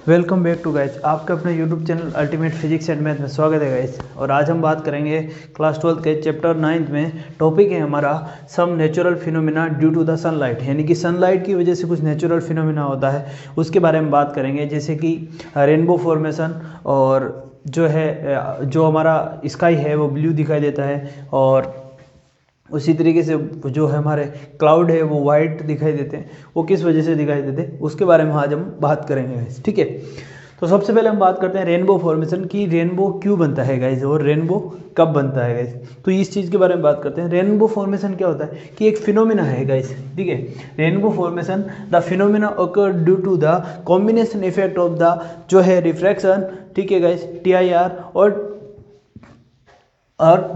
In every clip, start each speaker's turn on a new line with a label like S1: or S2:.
S1: Welcome back to guys. आपका अपने YouTube channel ultimate physics and math में स्वागत है गाइस। और आज हम बात करेंगे क्लास 12 के चैप्टर 9 में। टॉपिक है हमारा some natural phenomena due to the sunlight, यानी कि सनलाइट की वजह से कुछ नेचुरल फिनोमिना होता है, उसके बारे में बात करेंगे। जैसे कि रेनबो फॉर्मेशन, और जो हमारा स्काई है वो ब्लू दिखाई देता है, और उसी तरीके से जो है हमारे क्लाउड है वो वाइट दिखाई देते हैं। वो किस वजह से दिखाई देते हैं उसके बारे में आज हम बात करेंगे गाइस, ठीक है। तो सबसे पहले हम बात करते हैं रेनबो फॉर्मेशन की। रेनबो क्यों बनता है गाइस, और रेनबो कब बनता है गाइस, तो इस चीज़ के बारे में बात करते हैं। रेनबो फॉर्मेशन क्या होता है कि एक फिनोमिना है गाइस, ठीक है। Rainbow formation the phenomena occur due to the combination effect of the जो है रिफ्रैक्शन, ठीक है गाइस, TIR और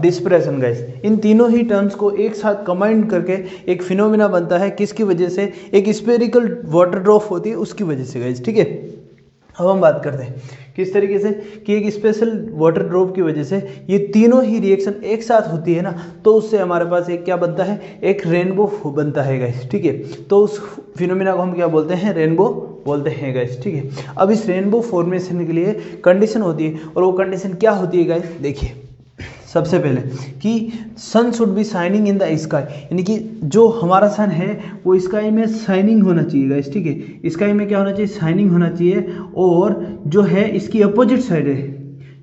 S1: डिस्प्रेशन गाइस। इन तीनों ही टर्म्स को एक साथ कंबाइन करके एक फिनोमिना बनता है। किसकी वजह से? एक स्फेरिकल वाटर ड्रॉप होती है उसकी वजह से गाइस, ठीक है। अब हम बात करते हैं किस तरीके से कि एक स्पेशल वाटर ड्रॉप की वजह से ये तीनों ही रिएक्शन एक साथ होती है ना, तो उससे हमारे पास एक क्या बनता है, एक रेनबो बनता है गाइस, ठीक है। तो उस फिनोमिना को हम क्या बोलते हैं? रेनबो बोलते हैं गाइस, ठीक है। अब इस रेनबो फॉर्मेशन के लिए कंडीशन होती है, और वो कंडीशन क्या होती है गाइस, देखिए। सबसे पहले कि sun should be shining in the sky, यानी कि जो हमारा सन है वो स्काई में शाइनिंग होना चाहिए गाइस, ठीक है। स्काई में क्या होना चाहिए? शाइनिंग होना चाहिए। और जो है इसकी अपोजिट साइड है,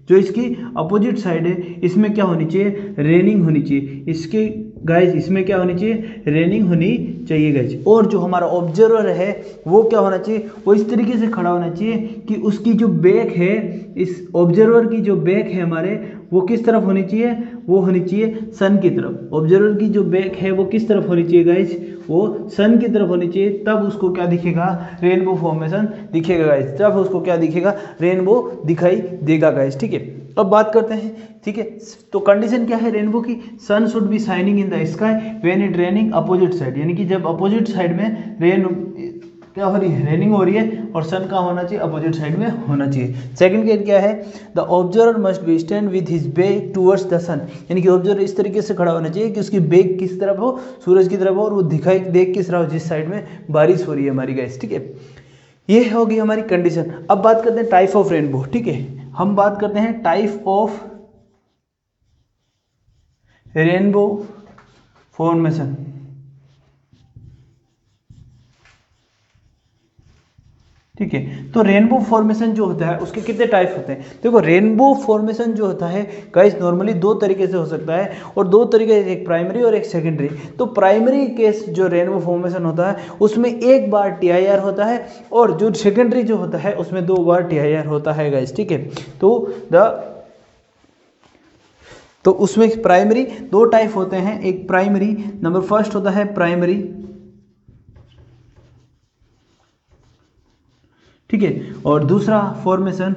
S1: जो इसकी अपोजिट साइड है, इसमें क्या होनी चाहिए? रेनिंग होनी चाहिए। इसके गाइस इसमें क्या होनी चाहिए? रेनिंग होनी चाहिए गाइस। और जो हमारा ऑब्जर्वर है वो क्या होना चाहिए? वो इस तरीके से खड़ा होना चाहिए कि उसकी जो बैक है, इस ऑब्जर्वर की जो बैक है हमारे, वो किस तरफ होनी चाहिए? वो होनी चाहिए सन की तरफ। ऑब्जर्वर की जो बैक है वो किस तरफ होनी चाहिए गाइस? वो सन की तरफ होनी चाहिए। तब उसको क्या दिखेगा? रेनबो फॉर्मेशन दिखेगा गाइस। तब उसको क्या दिखेगा? रेनबो दिखाई देगा गाइस, ठीक है। अब बात करते हैं, ठीक है। तो कंडीशन क्या है रेनबो की? Sun should be shining in the sky when it raining opposite side, यानी कि जब अपोजिट साइड में क्या हो रही है? रेनिंग हो रही है, और सन का होना चाहिए? अपोजिट साइड में होना चाहिए। सेकंड केस क्या है? The observer must be stand with his back towards the sun, यानी कि ऑब्जर्वर इस तरीके से खड़ा होना चाहिए कि उसकी बैक किस तरफ हो? सूरज की तरफ हो, और वो दिखाई देख किस तरफ? जिस साइड में बारिश हो रही है हमारी गाइस, ठीक है। ये होगी हमारी कंडीशन। अब बात करते हैं टाइप ऑफ रेनबो, ठीक है। हम बात करते हैं टाइप ऑफ रेनबो फॉर्मेशन, ठीक है। तो रेनबो फॉर्मेशन जो होता है उसके कितने टाइप होते हैं? देखो, रेनबो फॉर्मेशन जो होता है गाइस नॉर्मली दो तरीके से हो सकता है, और दो तरीके से, एक प्राइमरी और एक सेकेंडरी। तो प्राइमरी केस जो रेनबो फॉर्मेशन होता है उसमें एक बार TIR होता है, और जो सेकेंडरी जो होता है उसमें दो बार TIR होता है गाइस, ठीक है। तो उसमें प्राइमरी दो टाइप होते हैं। एक प्राइमरी नंबर फर्स्ट होता है प्राइमरी, ठीक है। और दूसरा फॉर्मेशन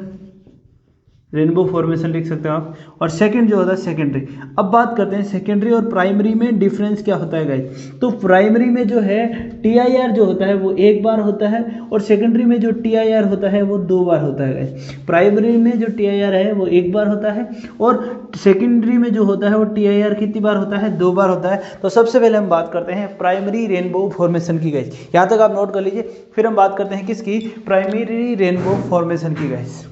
S1: रेनबो फॉर्मेशन लिख सकते हो आप, और सेकंड जो होता है सेकेंडरी। अब बात करते हैं सेकेंडरी और प्राइमरी में डिफरेंस क्या होता है गाइस। तो प्राइमरी में जो है TIR जो होता है वो एक बार होता है, और सेकेंडरी में जो TIR होता है वो दो बार होता है गाइस। प्राइमरी में जो TIR है वो एक बार होता है, और सेकेंडरी में जो होता है वो TIR कितनी बार होता है? दो बार होता है। तो सबसे पहले हम बात करते हैं प्राइमरी रेनबो फॉर्मेशन की गाइस। यहाँ तक आप नोट कर लीजिए, फिर हम बात करते हैं किसकी? प्राइमरी रेनबो फॉर्मेशन की गाइस।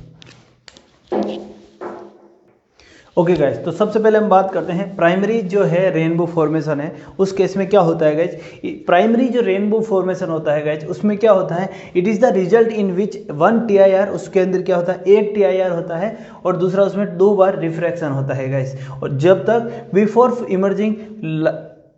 S1: ओके गाइस, तो सबसे पहले हम बात करते हैं प्राइमरी जो है रेनबो फॉर्मेशन है, उस केस में क्या होता है गाइस। प्राइमरी जो रेनबो फॉर्मेशन होता है गाइस उसमें क्या होता है? It is the result in which one TIR, उसके अंदर क्या होता है? एक TIR होता है, और दूसरा उसमें दो बार रिफ्रैक्शन होता है गाइस। और जब तक before emerging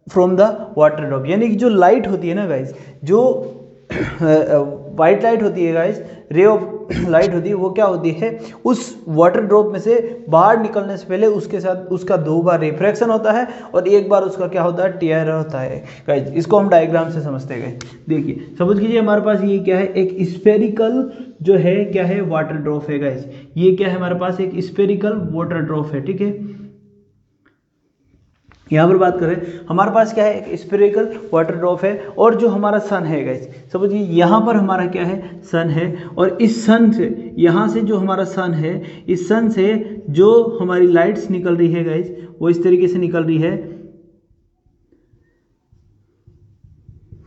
S1: from the water drop, यानी कि जो लाइट होती है ना गाइस, जो वाइट लाइट होती है गाइस, रे ऑफ लाइट होती है, वो क्या होती है? उस वाटर ड्रॉप में से बाहर निकलने से पहले उसके साथ उसका दो बार रिफ्रैक्शन होता है, और एक बार उसका क्या होता है? TIR होता है गाइस। इसको हम डायग्राम से समझते गए। देखिए, समझ लीजिए हमारे पास ये क्या है? एक स्फेरिकल जो है क्या है? वाटर ड्रॉप है गाइस। ये क्या है हमारे पास? एक स्फेरिकल वाटर ड्रॉप है, ठीक है। यहाँ पर बात करें, हमारे पास क्या है? एक स्फेरिकल वाटर ड्रॉप है, और जो हमारा सन है गाइस, समझिए यहाँ पर हमारा क्या है? सन है। और इस सन से, यहाँ से जो हमारा सन है, इस सन से जो हमारी लाइट्स निकल रही है गाइस वो इस तरीके से निकल रही है,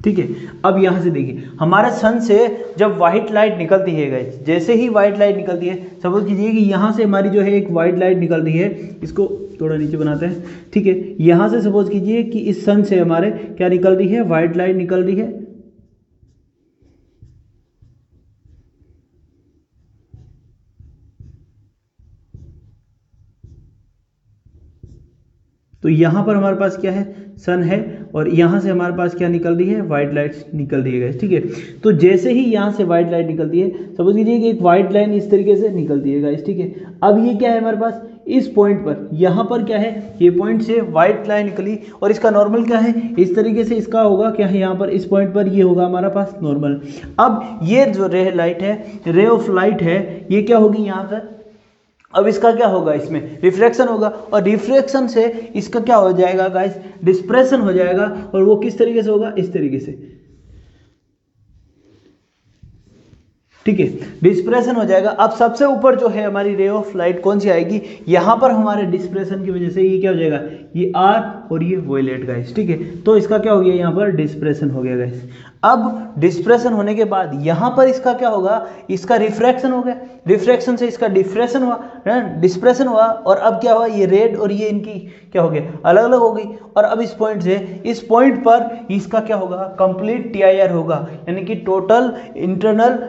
S1: ठीक है। अब यहाँ से देखिए हमारे सन से जब वाइट लाइट निकलती है गाइस, जैसे ही वाइट लाइट निकलती है, सपोज कीजिए कि यहाँ से हमारी जो है एक वाइट लाइट निकल रही है, इसको थोड़ा नीचे बनाते हैं, ठीक है। यहाँ से सपोज कीजिए कि इस सन से हमारे क्या निकल रही है, वाइट लाइट निकल रही है। तो यहाँ पर हमारे पास क्या है, सन है, और यहाँ से हमारे पास क्या निकल रही है, वाइट लाइट निकल रही है गाइस, ठीक है। तो जैसे ही यहाँ से वाइट लाइट निकलती है, सपोज कीजिए कि एक वाइट लाइन इस तरीके से निकलती है गाइस, ठीक है। अब ये क्या है हमारे पास, इस पॉइंट पर, यहाँ पर क्या है, ये पॉइंट से वाइट लाइन निकली, और इसका नॉर्मल क्या है, इस तरीके से इसका होगा क्या है, यहाँ पर इस पॉइंट पर ये होगा हमारा पास नॉर्मल। अब ये जो रे लाइट है, रे ऑफ लाइट है, ये क्या होगी यहाँ पर, अब इसका क्या होगा, इसमें रिफ्रैक्शन होगा, और रिफ्रैक्शन से इसका क्या हो जाएगा गाइस, डिस्पर्शन हो जाएगा, और वो किस तरीके से होगा, इस तरीके से, ठीक है, डिस्पर्शन हो जाएगा। अब सबसे ऊपर जो है हमारी रे ऑफ लाइट कौन सी आएगी, यहाँ पर हमारे डिस्पर्शन की वजह से ये क्या हो जाएगा, ये आर और ये वोयलेट गाइस, ठीक है। तो इसका क्या हो गया, यहाँ पर डिस्पर्शन हो गया गाइस। अब डिस्पर्शन होने के बाद यहाँ पर इसका क्या होगा, इसका रिफ्रैक्शन हो गया, रिफ्रैक्शन से इसका डिफ्रेक्शन हुआ, डिस्पर्शन हुआ, और अब क्या हुआ, ये रेड और ये इनकी क्या हो गया, अलग अलग हो गई। और अब इस पॉइंट से इस पॉइंट पर इसका क्या होगा, कंप्लीट टीआईआर होगा, यानी कि टोटल इंटरनल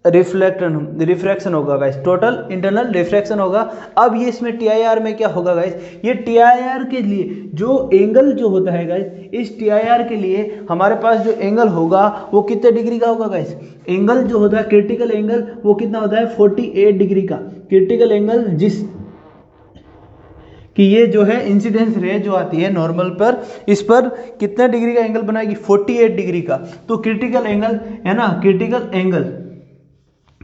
S1: रिफ्रैक्शन होगा गाइस, टोटल इंटरनल रिफ्रैक्शन होगा। अब ये इसमें टीआईआर में क्या होगा गाइस, ये टीआईआर के लिए जो एंगल जो होता है गाइस, इस टीआईआर के लिए हमारे पास जो एंगल होगा वो कितने डिग्री का होगा गाइस, एंगल जो होता है क्रिटिकल एंगल वो कितना होता है, 48 डिग्री का क्रिटिकल एंगल, जिस कि ये जो है इंसिडेंस रे जो आती है नॉर्मल पर, इस पर कितने डिग्री का एंगल बनाएगी, 48 डिग्री का। तो क्रिटिकल एंगल है ना, क्रिटिकल एंगल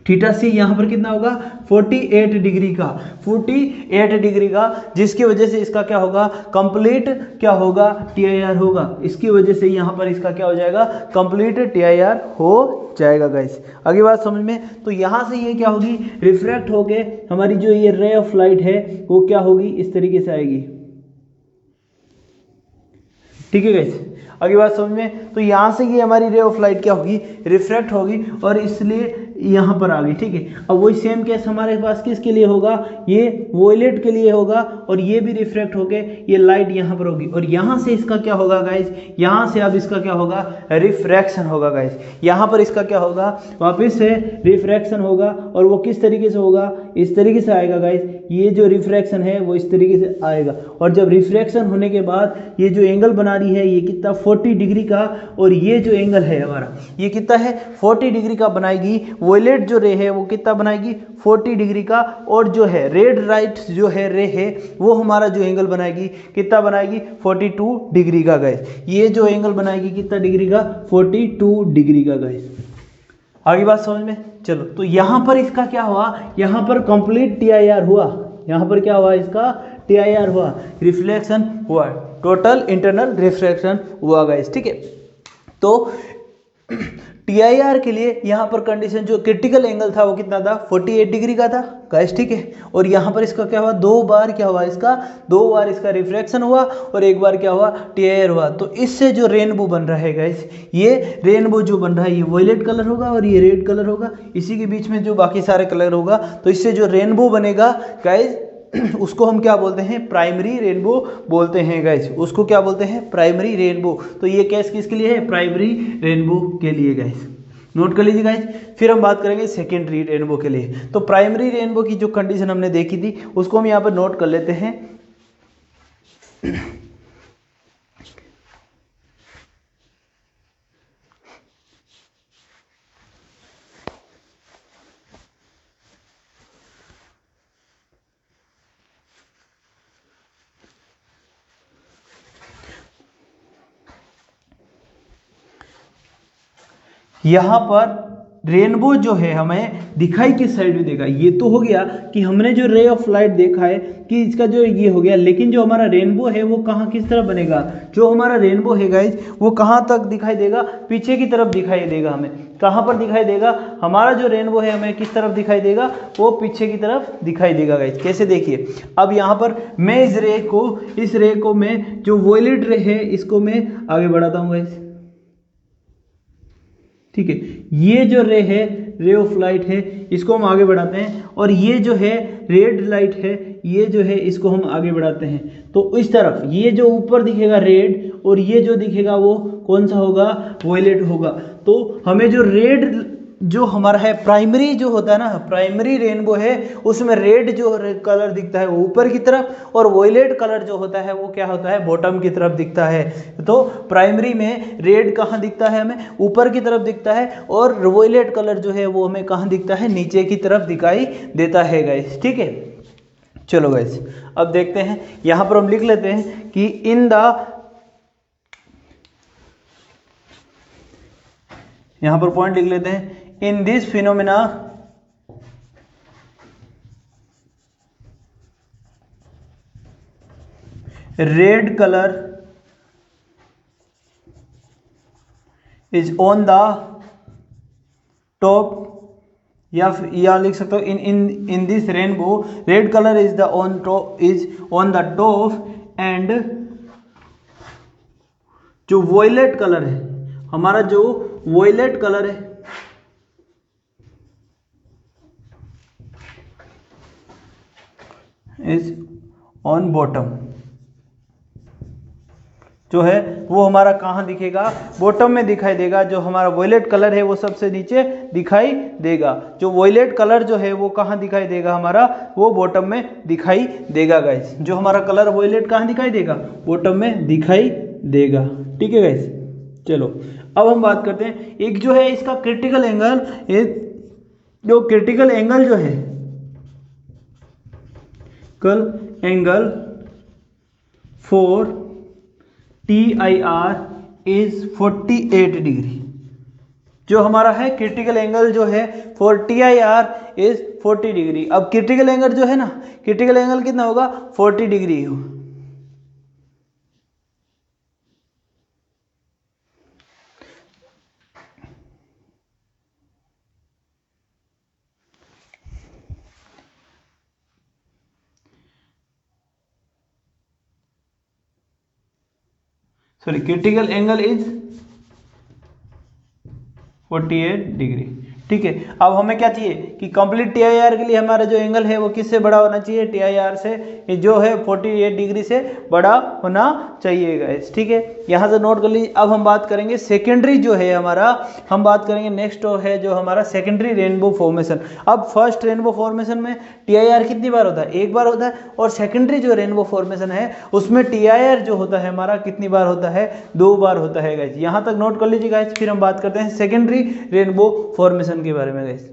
S1: थीटा सी यहाँ पर कितना होगा, 48 डिग्री का, 48 डिग्री का, जिसकी वजह से इसका क्या होगा, कंप्लीट क्या होगा, टीआईआर होगा। इसकी वजह से यहाँ पर इसका क्या हो जाएगा, कंप्लीट टीआईआर हो जाएगा गाइस। आगे बात समझ में, तो यहाँ से ये क्या होगी, रिफ्रैक्ट होके हमारी जो ये रे ऑफ लाइट है वो क्या होगी, इस तरीके से आएगी, ठीक है गाइस। आगे बात समझ में, तो यहाँ से ये हमारी रे ऑफ लाइट क्या होगी, रिफ्रैक्ट होगी, और इसलिए यहाँ पर आ गई, ठीक है। अब वही सेम केस हमारे पास किसके लिए होगा, ये वोयलेट के लिए होगा, और ये भी रिफ्रैक्ट होके ये लाइट यहाँ पर होगी, और यहाँ से इसका क्या होगा गाइस, यहाँ से अब इसका क्या होगा, रिफ्रैक्शन होगा गाइस। यहाँ पर इसका क्या होगा, वापस से रिफ्रैक्शन होगा, और वो किस तरीके से होगा, इस तरीके से आएगा गाइस। ये जो रिफ्रैक्शन है वो इस तरीके से आएगा, और जब रिफ्रैक्शन होने के बाद ये जो एंगल बना रही है ये कितना, 40 डिग्री का, और ये जो एंगल है हमारा ये कितना है, 40 डिग्री का बनाएगी। वोयलेट जो रे है वो कितना बनाएगी, 40 डिग्री का, और जो है रेड राइट जो है रे है वो हमारा जो एंगल बनाएगी कितना बनाएगी, 42 डिग्री का गाइस। ये जो एंगल बनाएगी कितना डिग्री का, 42 डिग्री का गाइस। आगे बात समझ में, चलो। तो यहाँ पर इसका क्या हुआ, यहाँ पर कंप्लीट टीआईआर हुआ, यहाँ पर क्या हुआ, इसका टीआईआर हुआ, रिफ्लेक्शन हुआ, टोटल इंटरनल रिफ्रैक्शन हुआ गाइस, ठीक है। तो टीआईआर के लिए यहाँ पर कंडीशन जो क्रिटिकल एंगल था वो कितना था, 48 डिग्री का था गाइस, ठीक है। और यहाँ पर इसका क्या हुआ, दो बार क्या हुआ, इसका दो बार इसका रिफ्रैक्शन हुआ, और एक बार क्या हुआ, टीआईआर हुआ। तो इससे जो रेनबो बन रहा है गाइस, ये रेनबो जो बन रहा है ये वॉयलेट कलर होगा और ये रेड कलर होगा, इसी के बीच में जो बाकी सारे कलर होगा। तो इससे जो रेनबो बनेगा गाइस उसको हम क्या बोलते हैं, प्राइमरी रेनबो बोलते हैं गाइस, उसको क्या बोलते हैं, प्राइमरी रेनबो। तो ये केस किसके लिए है, प्राइमरी रेनबो के लिए गाइस, नोट कर लीजिए गाइस। फिर हम बात करेंगे सेकेंडरी रेनबो के लिए। तो प्राइमरी रेनबो की जो कंडीशन हमने देखी थी उसको हम यहाँ पर नोट कर लेते हैं। यहाँ पर रेनबो जो है हमें दिखाई किस साइड में देगा, ये तो हो गया कि हमने जो रे ऑफ लाइट देखा है कि इसका जो ये हो गया, लेकिन जो हमारा रेनबो है वो कहाँ किस तरह बनेगा, जो हमारा रेनबो है गाइज वो कहाँ तक दिखाई देगा, पीछे की तरफ दिखाई देगा। हमें कहाँ पर दिखाई देगा, हमारा जो रेनबो है हमें किस तरफ दिखाई देगा, वो पीछे की तरफ दिखाई देगा गाइज। कैसे, देखिए अब यहाँ पर मैं इस रे को मैं जो वॉयलेट रे है इसको मैं आगे बढ़ाता हूँ गाइज, ठीक है। ये जो रे है, रे ऑफ लाइट है, इसको हम आगे बढ़ाते हैं, और ये जो है रेड लाइट है, ये जो है इसको हम आगे बढ़ाते हैं। तो इस तरफ ये जो ऊपर दिखेगा रेड, और ये जो दिखेगा वो कौन सा होगा, वॉयलेट होगा। तो हमें जो रेड जो हमारा है प्राइमरी जो होता है ना, प्राइमरी रेनबो है, उसमें रेड जो कलर दिखता है वो ऊपर की तरफ, और वॉयलेट कलर जो होता है वो क्या होता है, बॉटम की तरफ दिखता है। तो प्राइमरी में रेड कहाँ दिखता है, हमें ऊपर की तरफ दिखता है, और वॉयलेट कलर जो है वो हमें कहाँ दिखता है, नीचे की तरफ दिखाई देता है गाइस। ठीक है, चलो गाइस अब देखते हैं, यहाँ पर हम लिख लेते हैं कि यहाँ पर पॉइंट लिख लेते हैं, in this phenomena red colour is on the top, या लिख सकते हो in this rainbow red colour is on the top, and जो वॉयलेट कलर है, हमारा जो वॉयलेट कलर है इज ऑन बॉटम, जो है वो हमारा कहाँ दिखेगा, बॉटम में दिखाई देगा। जो हमारा वॉयलेट कलर है वो सबसे नीचे दिखाई देगा। जो वॉयलेट कलर जो है वो कहाँ दिखाई देगा, हमारा वो बॉटम में दिखाई देगा गाइस। जो हमारा कलर वॉयलेट कहाँ दिखाई देगा, बॉटम में दिखाई देगा। ठीक है गाइस, चलो अब हम बात करते हैं, एक जो है इसका क्रिटिकल एंगल, जो क्रिटिकल एंगल जो है, critical angle for TIR is 48 degree. जो हमारा है क्रिटिकल एंगल जो है फॉर TIR इज 40 डिग्री। अब क्रिटिकल एंगल जो है ना, क्रिटिकल एंगल कितना होगा, 40 डिग्री हो। Sorry, critical angle is 48 degree. ठीक है, अब हमें क्या चाहिए कि कंप्लीट TIR के लिए हमारा जो एंगल है वो किससे बड़ा होना चाहिए, TIR से जो है 48 डिग्री से बड़ा होना चाहिए गाइस। ठीक है, यहाँ से नोट कर लीजिए। अब हम बात करेंगे सेकेंडरी जो है हमारा, हम बात करेंगे नेक्स्ट है जो हमारा सेकेंडरी रेनबो फॉर्मेशन। अब फर्स्ट रेनबो फॉर्मेशन में TIR कितनी बार होता है, एक बार होता है, और सेकेंडरी जो रेनबो फॉर्मेशन है उसमें TIR जो होता है हमारा कितनी बार होता है, 2 बार होता है गाइस। यहाँ तक नोट कर लीजिए गाइस। फिर हम बात करते हैं सेकेंडरी रेनबो फॉर्मेशन के बारे में गाइस।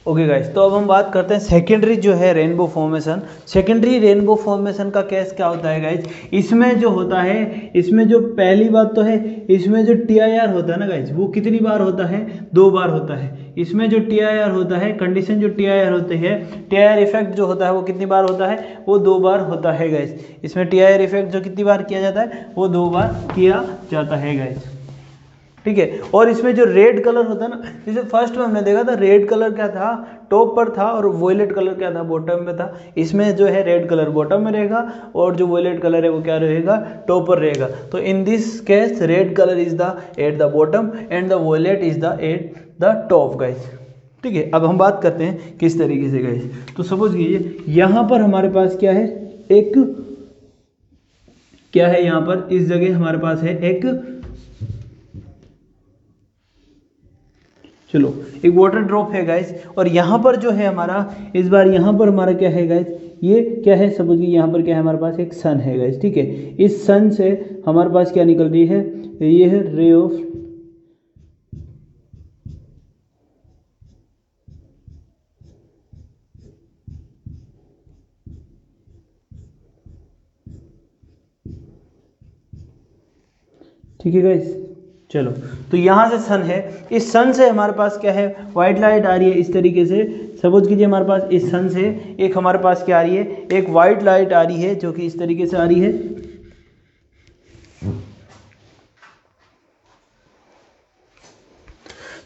S1: ओके गाइस, तो अब हम बात करते हैं सेकेंडरी जो है rainbow formation. Secondary rainbow formation का केस क्या होता है गाइस, इसमें जो होता है, इसमें जो पहली बात तो है, इसमें जो TIR होता है ना गाइस, वो कितनी बार होता है, 2 बार होता है। इसमें जो TIR होता है, कंडीशन जो TIR होती है, TIR इफेक्ट जो होता है वो कितनी बार होता है, वो 2 बार होता है गाइस। इसमें TIR इफेक्ट जो कितनी बार किया जाता है, वो 2 बार किया जाता है गाइस। ठीक है, और इसमें जो रेड कलर होता है ना, जैसे फर्स्ट में हमने देखा था रेड कलर क्या था, टॉप पर था, और वॉयलेट कलर क्या था, बॉटम में था। इसमें जो है रेड कलर बॉटम में रहेगा, और जो वॉयलेट कलर है वो क्या रहेगा, टॉप पर रहेगा। तो in this case red colour is the at the bottom and the violet is the at the top guys. ठीक है, अब हम बात करते हैं किस तरीके से गाइस। तो सपोज कीजिए यहाँ पर हमारे पास क्या है, एक क्या है, यहाँ पर इस जगह हमारे पास है एक, चलो एक वाटर ड्रॉप है गाइस, और यहाँ पर जो है हमारा, इस बार यहाँ पर हमारा क्या है गाइस, ये क्या है, सपोज कि यहाँ पर क्या है, हमारे पास एक सन है गाइस। ठीक है, इस सन से हमारे पास क्या निकल रही है, ये है रे ऑफ ठीक है गाइस। चलो, तो यहाँ से सन है, इस सन से हमारे पास क्या है, वाइट लाइट आ रही है इस तरीके से। सपोज कीजिए हमारे पास इस सन से एक हमारे पास क्या आ रही है, एक वाइट लाइट आ रही है जो कि इस तरीके से आ रही है।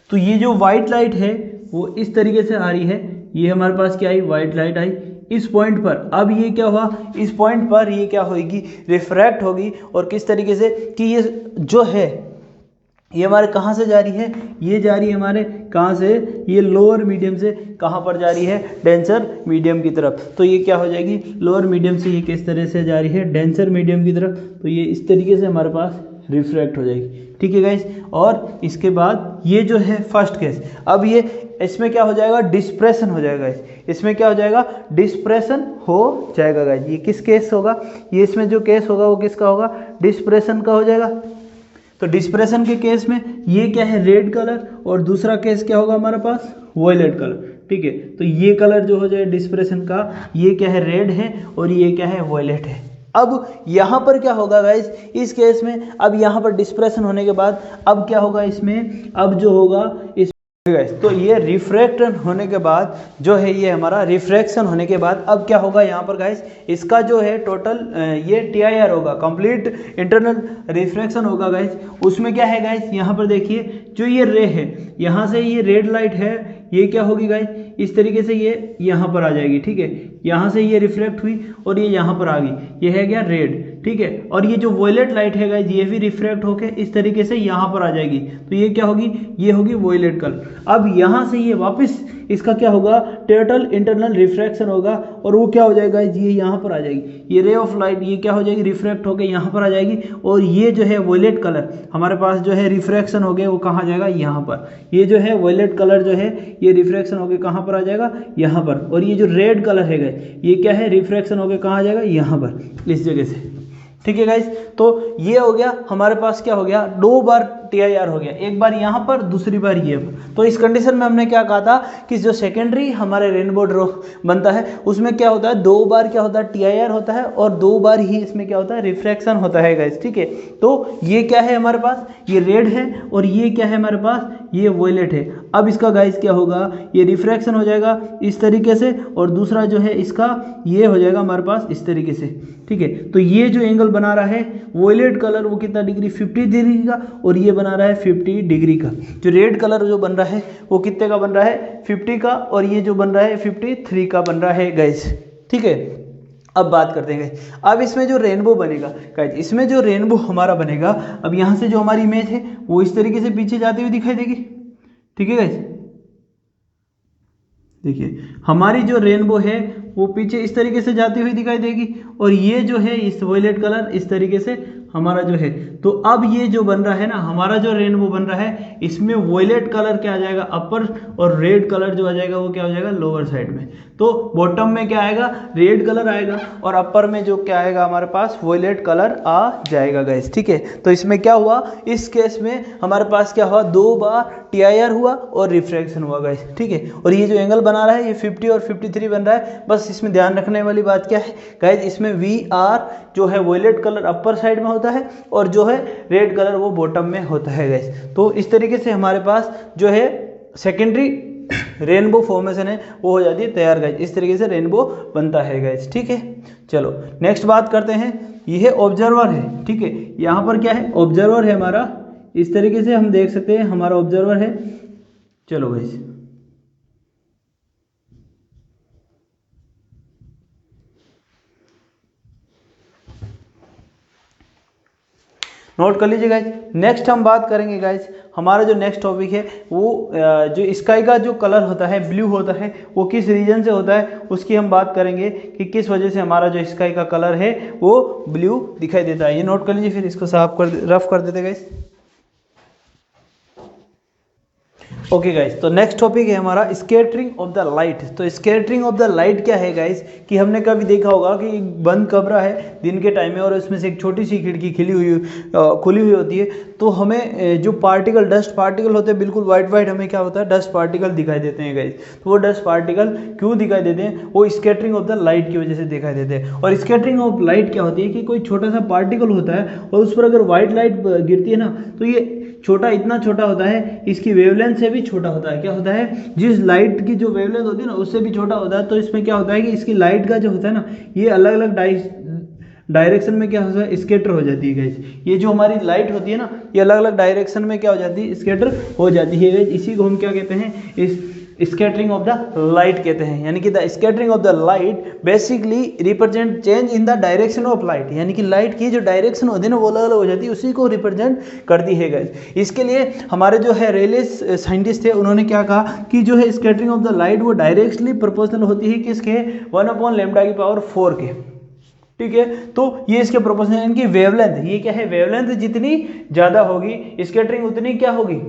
S1: तो ये जो वाइट लाइट है वो इस तरीके से आ रही है, ये हमारे पास क्या आई, वाइट लाइट आई। इस पॉइंट पर, अब ये क्या हुआ, इस पॉइंट पर ये क्या होगी, रिफ्रैक्ट होगी। और किस तरीके से कि ये जो है ये हमारे कहाँ से जा रही है, ये जा रही है हमारे कहाँ से, ये लोअर मीडियम से कहाँ पर जा रही है, डेंसर मीडियम की तरफ। तो ये क्या हो जाएगी, लोअर मीडियम से ये किस तरह से जा रही है, डेंसर मीडियम की तरफ। तो ये इस तरीके से हमारे पास रिफ्रैक्ट हो जाएगी, ठीक है गाइस। और इसके बाद ये जो है फर्स्ट केस, अब ये इसमें क्या हो जाएगा, डिस्प्रेशन हो जाएगा गाइस, इसमें क्या हो जाएगा, डिस्प्रेशन हो जाएगा गाइस। ये किस केस होगा, ये इसमें जो केस होगा वो किसका होगा, डिस्प्रेशन का हो जाएगा। तो डिस्प्रेशन के केस में ये क्या है, रेड कलर, और दूसरा केस क्या होगा हमारे पास, वॉयलेट कलर, ठीक है। तो ये कलर जो हो जाए डिस्प्रेशन का, ये क्या है, रेड है, और ये क्या है, वॉयलेट है। अब यहाँ पर क्या होगा गाइस, इस केस में अब यहाँ पर डिस्प्रेशन होने के बाद अब क्या होगा इसमें, अब जो होगा इस गाइस, तो ये रिफ्रैक्शन होने के बाद जो है, ये हमारा रिफ्रैक्शन होने के बाद अब क्या होगा यहाँ पर गाइस, इसका जो है टोटल ये TIR होगा, कंप्लीट इंटरनल रिफ्रैक्शन होगा गाइस। उसमें क्या है गाइस, यहाँ पर देखिए जो ये रे है, यहाँ से ये रेड लाइट है, ये क्या होगी गाइस, इस तरीके से ये यहाँ पर आ जाएगी, ठीक है। यहाँ से ये रिफ्लेक्ट हुई और ये यहाँ पर आ गई, ये है क्या, रेड, ठीक है। और ये जो वॉयलेट लाइट है गाइस, ये भी रिफ्रैक्ट होके इस तरीके से यहाँ पर आ जाएगी, तो ये क्या होगी, ये होगी वॉयलेट कलर। अब यहाँ से ये वापस इसका क्या होगा, टोटल इंटरनल रिफ्रैक्शन होगा, और वो क्या हो जाएगा, ये यहाँ पर आ जाएगी, ये रे ऑफ लाइट ये क्या हो जाएगी, रिफ्रैक्ट होकर यहाँ पर आ जाएगी। और ये जो है वॉयलेट कलर हमारे पास जो है रिफ्रैक्शन हो गया, वो कहाँ जाएगा, यहाँ पर। ये जो है वॉयलेट कलर जो है ये रिफ्रैक्शन होकर कहाँ पर आ जाएगा, यहाँ पर। और ये जो रेड कलर है ये क्या है, रिफ्रैक्शन होकर कहाँ आ जाएगा, यहाँ पर, इस जगह से, ठीक है गाइस। तो ये हो गया हमारे पास, क्या हो गया, 2 बार TIR हो गया, एक बार यहाँ पर, दूसरी बार ये पर। तो इस कंडीशन में हमने क्या कहा था कि जो सेकेंडरी हमारे रेनबो ड्रॉ बनता है उसमें क्या होता है, 2 बार क्या होता है, TIR होता है, और 2 बार ही इसमें क्या होता है, रिफ्रैक्शन होता है गाइस, ठीक है। तो ये क्या है हमारे पास, ये रेड है, और ये क्या है हमारे पास, ये वॉयलेट है। अब इसका गाइस क्या होगा, ये रिफ्रैक्शन हो जाएगा इस तरीके से, और दूसरा जो है इसका ये हो जाएगा हमारे पास इस तरीके से, ठीक है। तो ये जो एंगल बना रहा है वॉयलेट कलर, वो कितना डिग्री, 50 डिग्री का, और ये बना रहा है 50 डिग्री का। जो रेड कलर जो बन रहा है वो कितने का बन रहा है, 50 का, और ये जो बन रहा है 53 का बन रहा है गाइस, ठीक है। अब बात करते हैं गाइस, अब इसमें जो रेनबो बनेगा गाइस, इसमें जो रेनबो हमारा बनेगा, अब यहाँ से जो हमारी इमेज है वो इस तरीके से पीछे जाती हुई दिखाई देगी, ठीक है गाइस। देखिए हमारी जो रेनबो है वो पीछे इस तरीके से जाती हुई दिखाई देगी, और ये जो है इस वॉयलेट कलर इस तरीके से हमारा जो है। तो अब ये जो बन रहा है ना, हमारा जो रेनबो बन रहा है, इसमें वॉयलेट कलर क्या आ जाएगा, अपर, और रेड कलर जो आ जाएगा वो क्या हो जाएगा, लोअर साइड में। तो बॉटम में क्या आएगा, रेड कलर आएगा, और अपर में जो क्या आएगा हमारे पास, वॉयलेट कलर आ जाएगा गाइस, ठीक है। तो इसमें क्या हुआ, इस केस में हमारे पास क्या हुआ, 2 बार TIR हुआ और रिफ्रैक्शन हुआ गाइस, ठीक है। और ये जो एंगल बना रहा है ये 50 और 53 बन रहा है। बस इसमें ध्यान रखने वाली बात क्या है गाइस, इसमें VR जो है वॉयलेट कलर अपर साइड में होता है, और जो है रेड कलर वो बॉटम में होता है गाइस। तो इस तरीके से हमारे पास जो है सेकेंडरी रेनबो फॉर्मेशन है वो हो जाती है तैयार गाइस। इस तरीके से रेनबो बनता है गाइस, ठीक है। चलो नेक्स्ट बात करते हैं, ये ऑब्जर्वर है, ठीक है। यहाँ पर क्या है, ऑब्जर्वर है हमारा, इस तरीके से हम देख सकते हैं हमारा ऑब्जर्वर है। चलो गाइस नोट कर लीजिए गाइज। नेक्स्ट हम बात करेंगे गाइज, हमारा जो नेक्स्ट टॉपिक है वो जो स्काई का जो कलर होता है ब्लू होता है, वो किस रीजन से होता है उसकी हम बात करेंगे कि किस वजह से हमारा जो स्काई का कलर है वो ब्लू दिखाई देता है। ये नोट कर लीजिए, फिर इसको साफ कर रफ कर देते गाइज। ओके गाइज, तो नेक्स्ट टॉपिक है हमारा स्कैटरिंग ऑफ द लाइट। तो स्कैटरिंग ऑफ द लाइट क्या है गाइज, कि हमने कभी देखा होगा कि एक बंद कमरा है दिन के टाइम में, और उसमें से एक छोटी सी खिड़की खुली हुई होती है, तो हमें जो पार्टिकल, डस्ट पार्टिकल होते हैं बिल्कुल वाइट वाइट, हमें क्या होता है, डस्ट पार्टिकल दिखाई देते हैं गाइज। तो वो डस्ट पार्टिकल क्यों दिखाई देते हैं, वो स्कैटरिंग ऑफ द लाइट की वजह से दिखाई देते हैं। और स्कैटरिंग ऑफ लाइट क्या होती है कि कोई छोटा सा पार्टिकल होता है और उस पर अगर व्हाइट लाइट गिरती है ना, तो ये छोटा, इतना छोटा होता है, इसकी वेवलेंथ से भी छोटा होता है। क्या होता है, जिस लाइट की जो वेवलेंथ होती है ना उससे भी छोटा होता है। तो इसमें क्या होता है कि इसकी लाइट का जो होता है ना, ये अलग अलग डायरेक्शन में क्या होता है, स्कैटर हो जाती है गाइस। ये जो हमारी लाइट होती है ना, ये अलग अलग डायरेक्शन में क्या हो जाती है, स्कैटर हो जाती है गाइस। इसी को हम क्या कहते हैं, इस स्कैटरिंग ऑफ द लाइट कहते हैं, यानी कि the scattering of the light basically represent change in the direction of light, यानी कि लाइट की जो डायरेक्शन होती है ना वो अलग अलग हो जाती है, उसी को रिप्रेजेंट करती है गाइस। इसके लिए हमारे जो है रेले साइंटिस्ट थे उन्होंने क्या कहा कि जो है स्कैटरिंग ऑफ द लाइट वो डायरेक्टली प्रोपोर्शनल होती है किसके, 1/λ⁴ के, ठीक है। तो ये इसके प्रोपोर्शनल, इनकी वेवलेंथ, ये क्या है वेवलेंथ जितनी ज़्यादा होगी स्कैटरिंग उतनी क्या होगी,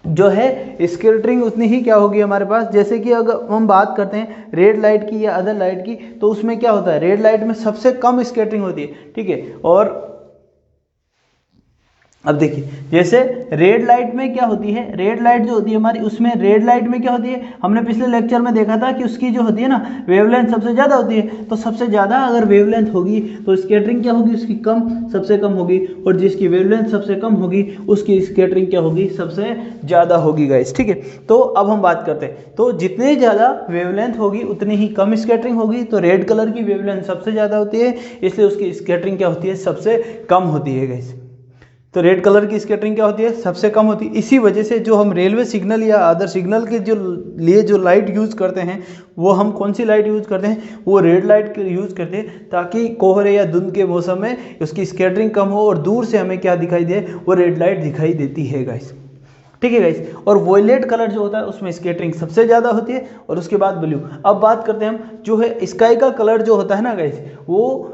S1: जो है स्कैटरिंग उतनी ही क्या होगी हमारे पास। जैसे कि अगर हम बात करते हैं रेड लाइट की या अदर लाइट की, तो उसमें क्या होता है रेड लाइट में सबसे कम स्कैटरिंग होती है, ठीक है। और अब देखिए जैसे रेड लाइट में क्या होती है, रेड लाइट जो होती है हमारी, उसमें रेड लाइट में क्या होती है, हमने पिछले लेक्चर में देखा था कि उसकी जो होती है ना वेवलेंथ सबसे ज़्यादा होती है। तो सबसे ज़्यादा अगर वेवलेंथ होगी तो स्कैटरिंग क्या होगी उसकी कम, सबसे कम होगी, और जिसकी वेवलेंथ सबसे कम होगी उसकी स्कैटरिंग क्या होगी, सबसे ज़्यादा होगी गाइस, ठीक है। तो अब हम बात करते हैं, तो जितनी ज़्यादा वेवलेंथ होगी उतनी ही कम स्कैटरिंग होगी। तो रेड कलर की वेवलेंथ सबसे ज़्यादा होती है, इसलिए उसकी स्कैटरिंग क्या होती है, सबसे कम होती है गाइस। तो रेड कलर की स्कैटरिंग क्या होती है, सबसे कम होती है। इसी वजह से जो हम रेलवे सिग्नल या अदर सिग्नल के जो लिए जो लाइट यूज़ करते हैं, वो हम कौन सी लाइट यूज़ करते हैं, वो रेड लाइट यूज़ करते हैं, ताकि कोहरे या धुंध के मौसम में उसकी स्कैटरिंग कम हो और दूर से हमें क्या दिखाई दे, वो रेड लाइट दिखाई देती है गाइस, ठीक है गाइस। और वॉयलेट कलर जो होता है उसमें स्कैटरिंग सबसे ज़्यादा होती है, और उसके बाद ब्लू। अब बात करते हैं हम, जो है स्काई का कलर जो होता है ना गाइस, वो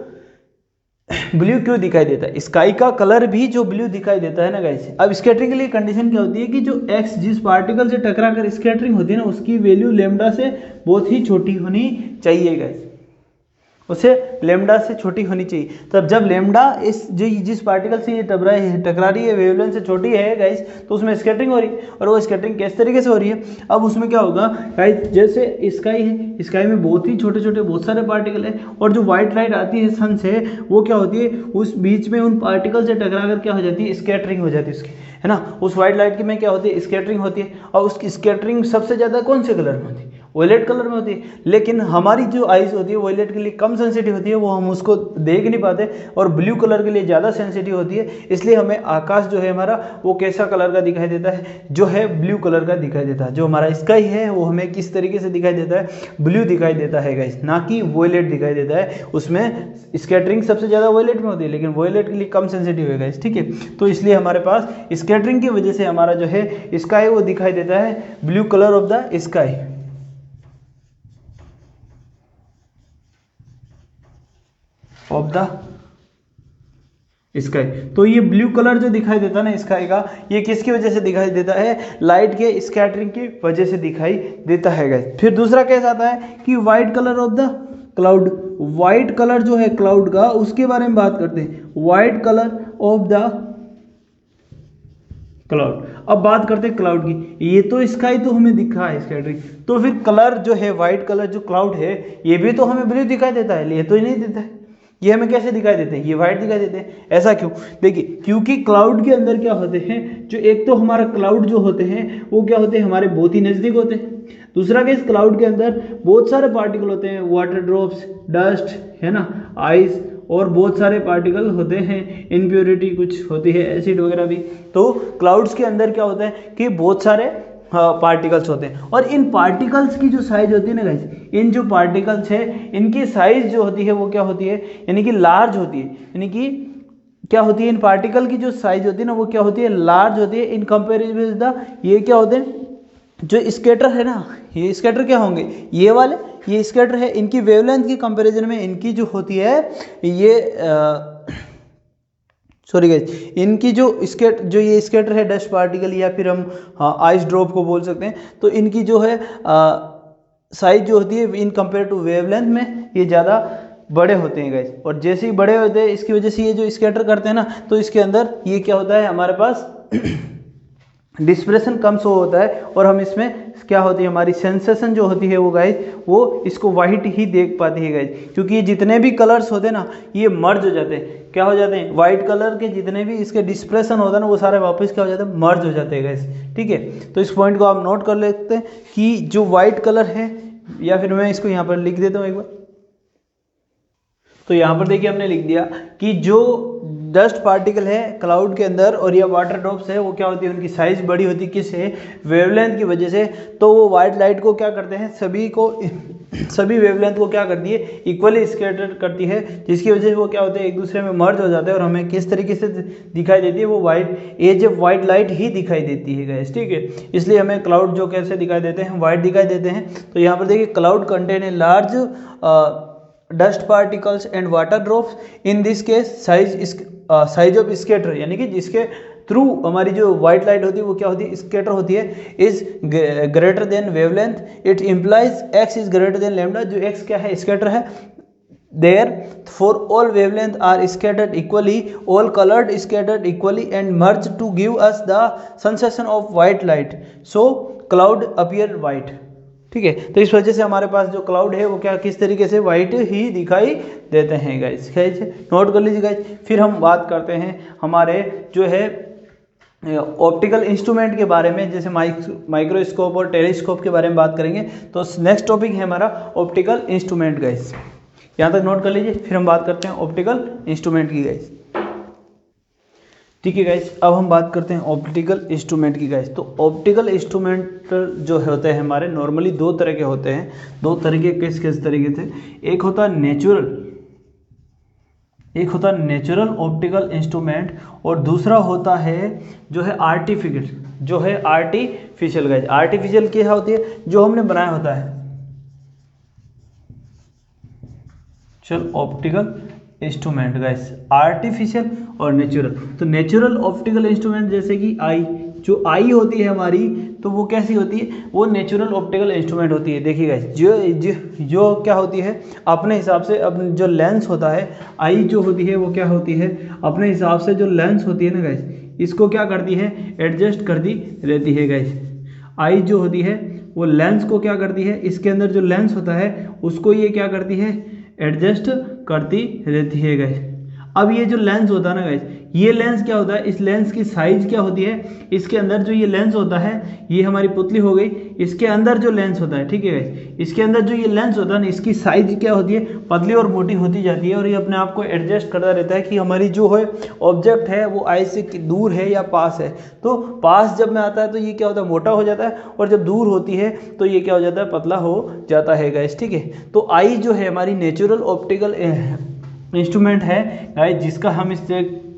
S1: ब्लू क्यों दिखाई देता है, स्काई का कलर भी जो ब्लू दिखाई देता है ना गाइस। अब स्कैटरिंग के लिए कंडीशन क्या होती है कि जो एक्स जिस पार्टिकल से टकरा कर स्कैटरिंग होती है ना, उसकी वैल्यू लैम्डा से बहुत ही छोटी होनी चाहिए गाइस, उसे लैम्डा से छोटी होनी चाहिए। तब जब लैम्डा इस जो जिस पार्टिकल से ये टकरा रही है वेवलेंथ से छोटी है गाइस, तो उसमें स्कैटरिंग हो रही है। और वो स्कैटरिंग किस तरीके से हो रही है, अब उसमें क्या होगा गाइस, जैसे स्काई है, स्काई में बहुत ही छोटे छोटे बहुत सारे पार्टिकल है, और जो व्हाइट लाइट आती है सन से, वो क्या होती है उस बीच में उन पार्टिकल से टकरा कर क्या हो जाती है, स्कैटरिंग हो जाती है उसकी, है ना। उस व्हाइट लाइट की में क्या होती है, स्कैटरिंग होती है। और उसकी स्कैटरिंग सबसे ज़्यादा कौन से कलर में होती है, वॉयलेट कलर में होती है। लेकिन हमारी जो आइज़ होती है वॉयलेट के लिए कम सेंसिटिव होती है, वो हम उसको देख नहीं पाते, और ब्लू कलर के लिए ज़्यादा सेंसिटिव होती है। इसलिए हमें आकाश जो है हमारा वो कैसा कलर का दिखाई देता है, जो है ब्लू कलर का दिखाई देता है। जो हमारा स्काई है वो हमें किस तरीके से दिखाई देता है, ब्लू दिखाई देता है गाइस, ना कि वॉयलेट दिखाई देता है। उसमें स्कैटरिंग सबसे ज़्यादा वॉयलेट में होती है, लेकिन वॉयलेट के लिए कम सेंसिटिव है गाइस, ठीक है। तो इसलिए हमारे पास स्कैटरिंग की वजह से हमारा जो है स्काई वो दिखाई देता है blue colour of the sky, of the sky. तो ये ब्लू कलर जो दिखाई देता है ना स्काई का, ये किसकी वजह से दिखाई देता है, लाइट के स्कैटरिंग की वजह से दिखाई देता है गाइस। फिर दूसरा केस आता है कि white colour of the cloud, white colour जो है क्लाउड का, उसके बारे में बात करते हैं, white colour of the cloud. अब बात करते हैं क्लाउड की, ये तो स्काई तो हमें दिखा है स्कैटरिंग, तो फिर कलर जो है व्हाइट कलर जो क्लाउड है, ये भी तो हमें ब्लू दिखाई देता है, ये तो ही नहीं देता है, ये हमें कैसे दिखाई देते हैं, ये व्हाइट दिखाई देते हैं। ऐसा क्यों, देखिए क्योंकि क्लाउड के अंदर क्या होते हैं, जो एक तो हमारा क्लाउड जो होते हैं वो क्या होते हैं, हमारे बहुत ही नज़दीक होते हैं। दूसरा केस, क्लाउड के अंदर बहुत सारे पार्टिकल होते हैं, वाटर ड्रॉप्स, डस्ट, है ना, आइस, और बहुत सारे पार्टिकल होते हैं, इम्प्योरिटी कुछ होती है, एसिड वगैरह भी। तो क्लाउड्स के अंदर क्या होता है कि बहुत सारे पार्टिकल्स होते हैं, और इन पार्टिकल्स की जो साइज होती है ना गाइस, इन जो पार्टिकल्स है इनकी साइज जो होती है वो क्या होती है, यानी कि लार्ज होती है, यानी कि क्या होती है, इन पार्टिकल की जो साइज होती है ना वो क्या होती है, लार्ज होती है इन कंपेरिजन विद द, ये क्या होते हैं जो स्कैटर है ना, ये स्कैटर क्या होंगे, ये वाले ये स्कैटर है, इनकी वेवलेंथ की कंपैरिजन में इनकी जो होती है ये सॉरी गाइस, इनकी जो ये स्कैटर है डस्ट पार्टिकल या फिर हम आइस ड्रॉप को बोल सकते हैं, तो इनकी जो है साइज जो होती है इन कंपेयर टू वेवलेंथ में ये ज़्यादा बड़े होते हैं गाइस। और जैसे ही बड़े होते हैं इसकी वजह से ये जो स्कैटर करते हैं ना, तो इसके अंदर ये क्या होता है हमारे पास डिस्पर्शन कम शो होता है, और हम इसमें क्या होती है हमारी सेंसेशन जो होती है वो गाइस, वो इसको वाइट ही देख पाती है गाइस, क्योंकि ये जितने भी कलर्स होते हैं ना ये मर्ज हो जाते हैं, क्या हो जाते हैं, वाइट कलर के जितने भी इसके डिस्पर्शन होता है ना वो सारे वापस क्या हो जाते हैं, मर्ज हो जाते हैं गाइस, ठीक है। तो इस पॉइंट को आप नोट कर लेते हैं कि जो वाइट कलर है, या फिर मैं इसको यहाँ पर लिख देता हूँ एक बार। तो यहाँ पर देखिए हमने लिख दिया कि जो डस्ट पार्टिकल है क्लाउड के अंदर और या वाटर ड्रॉप्स है, वो क्या होती है, उनकी साइज बड़ी होती है, किससे, वेवलेंथ की वजह से। तो वो वाइट लाइट को क्या करते हैं, सभी वेवलेंथ को क्या करती है, इक्वली स्कैटर करती है, जिसकी वजह से वो क्या होते हैं, एक दूसरे में मर्ज हो जाते हैं और हमें किस तरीके से दिखाई देती है, वो वाइट लाइट ही दिखाई देती है गाइस, ठीक है। इसलिए हमें क्लाउड जो कैसे दिखाई देते हैं, वाइट दिखाई देते हैं। तो यहाँ पर देखिए, cloud contain a large dust particles and water drops, in this case size of scatter, यानी कि जिसके थ्रू हमारी जो व्हाइट लाइट होती है वो क्या होती है, स्कैटर होती है, is greater than wavelength. It implies x is greater than lambda, जो एक्स क्या है, स्कैटर है। Therefore all wavelengths are scattered equally, all colored scattered equally and merge to give us the sensation of white light, so cloud appear white। ठीक है, तो इस वजह से हमारे पास जो क्लाउड है वो क्या, किस तरीके से, वाइट ही दिखाई देते हैं गाइस। नोट कर लीजिए गाइस। फिर हम बात करते हैं हमारे जो है ऑप्टिकल इंस्ट्रूमेंट के बारे में, जैसे माइक्रोस्कोप और टेलीस्कोप के बारे में बात करेंगे। तो नेक्स्ट टॉपिक है हमारा ऑप्टिकल इंस्ट्रूमेंट गाइस, यहाँ तक नोट कर लीजिए। फिर हम बात करते हैं ऑप्टिकल इंस्ट्रूमेंट की गाइस, ठीक है गाइस। अब हम बात करते हैं ऑप्टिकल इंस्ट्रूमेंट की गाइस। तो ऑप्टिकल इंस्ट्रूमेंट जो होते हैं हमारे, नॉर्मली दो तरह के होते हैं। दो तरीके किस तरीके थे, एक होता है नेचुरल ऑप्टिकल इंस्ट्रूमेंट और दूसरा होता है जो है आर्टिफिशियल गाइस। आर्टिफिशियल क्या होती है, जो हमने बनाया होता है। चल ऑप्टिकल इंस्ट्रूमेंट गाइस, आर्टिफिशियल और नेचुरल। तो नेचुरल ऑप्टिकल इंस्ट्रूमेंट जैसे कि जो आई होती है हमारी, तो वो कैसी होती है, वो नेचुरल ऑप्टिकल इंस्ट्रूमेंट होती है। देखिए गाइस, जो क्या होती है, अपने हिसाब से अपने जो लेंस होता है, आई जो होती है वो क्या होती है, अपने हिसाब से जो लेंस होती है ना गाइस, इसको क्या करती है, एडजस्ट करती रहती है गाइस। आई जो होती है वो लेंस को क्या करती है, इसके अंदर जो लेंस होता है उसको ये क्या करती है, एडजस्ट करती रहती है गाइस। अब ये जो लेंस होता है ना गाइस, ये लेंस क्या होता है, इस लेंस की साइज क्या होती है, इसके अंदर जो ये लेंस होता है, ये हमारी पुतली हो गई, इसके अंदर जो लेंस होता है, ठीक है गाइस, इसके अंदर जो ये लेंस होता है ना, इसकी साइज क्या होती है, पतली और मोटी होती जाती है और ये अपने आप को एडजस्ट करता रहता है कि हमारी जो है ऑब्जेक्ट है वो आई से दूर है या पास है। तो पास जब में आता है तो ये क्या होता है, मोटा हो जाता है, और जब दूर होती है तो ये क्या हो जाता है, पतला हो जाता है गाइस, ठीक है। तो आई जो है हमारी नेचुरल ऑप्टिकल इंस्ट्रूमेंट है गाइस, जिसका हम इस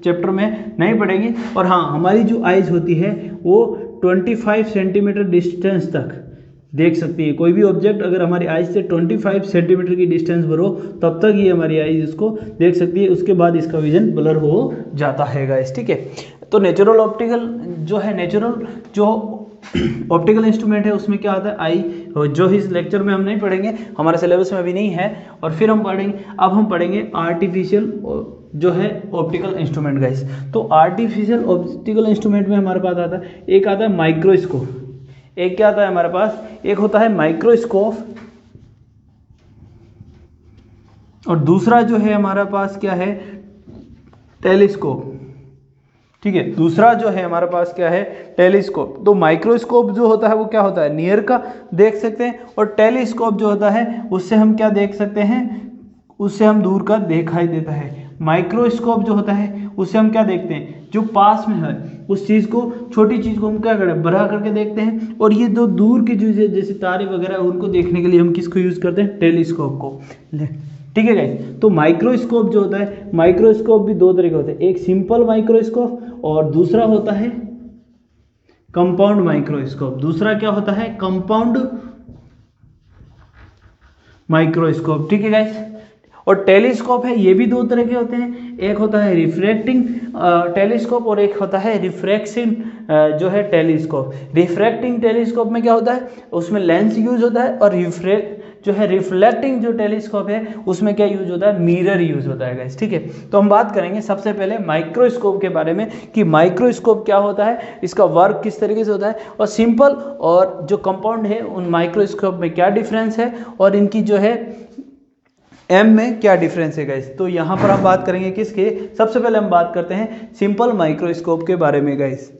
S1: चैप्टर में नहीं पढ़ेंगे। और हाँ, हमारी जो आइज होती है वो 25 सेंटीमीटर डिस्टेंस तक देख सकती है। कोई भी ऑब्जेक्ट अगर हमारी आइज से 25 सेंटीमीटर की डिस्टेंस पर हो, तब तक ये हमारी आइज इसको देख सकती है, उसके बाद इसका विजन ब्लर हो जाता है गाइस, ठीक है। तो नेचुरल ऑप्टिकल इंस्ट्रूमेंट है, उसमें क्या आता है, आई, जो इस लेक्चर में हम नहीं पढ़ेंगे, हमारे सिलेबस में अभी नहीं है। और फिर हम पढ़ेंगे आर्टिफिशियल जो है ऑप्टिकल इंस्ट्रूमेंट गाइस। तो आर्टिफिशियल ऑप्टिकल इंस्ट्रूमेंट में हमारे पास आता है, एक आता है माइक्रोस्कोप, एक क्या आता है हमारे पास, एक होता है माइक्रोस्कोप, और दूसरा जो है हमारे पास क्या है, टेलीस्कोप, ठीक है। दूसरा जो है हमारे पास क्या है, टेलीस्कोप। तो माइक्रोस्कोप जो होता है वो क्या होता है, नियर का देख सकते हैं, और टेलीस्कोप जो होता है उससे हम क्या देख सकते हैं, उससे हम दूर का दिखाई देता है। माइक्रोस्कोप जो होता है उससे हम क्या देखते हैं, जो पास में है उस चीज़ को, छोटी चीज़ को हम क्या करें, बड़ा करके देखते हैं। और ये दो दूर की चीज़ें जैसे तारे वगैरह, उनको देखने के लिए हम किसको यूज़ करते हैं, टेलीस्कोप को, ठीक है गाइस। तो माइक्रोस्कोप जो होता है, माइक्रोस्कोप भी दो तरह के होते हैं, एक सिंपल माइक्रोस्कोप और दूसरा होता है कंपाउंड माइक्रोस्कोप। दूसरा क्या होता है, कंपाउंड माइक्रोस्कोप, ठीक है गाइस। और टेलीस्कोप है, ये भी दो तरह के होते हैं, एक होता है रिफ्रैक्टिंग टेलीस्कोप और एक होता है रिफ्रैक्शन जो है टेलीस्कोप। रिफ्रैक्टिंग टेलीस्कोप में क्या होता है, उसमें लेंस यूज होता है, और रिफ्लेक्टिंग जो टेलीस्कोप है उसमें क्या यूज होता है, मिरर यूज होता है गाइस, ठीक है। तो हम बात करेंगे सबसे पहले माइक्रोस्कोप के बारे में, कि माइक्रोस्कोप क्या होता है, इसका वर्क किस तरीके से होता है, और सिंपल और जो कंपाउंड है उन माइक्रोस्कोप में क्या डिफरेंस है, और इनकी जो है एम में क्या डिफरेंस है गाइस। तो यहाँ पर हम बात करेंगे किसके, सबसे पहले हम बात करते हैं सिंपल माइक्रोस्कोप के बारे में गाइस।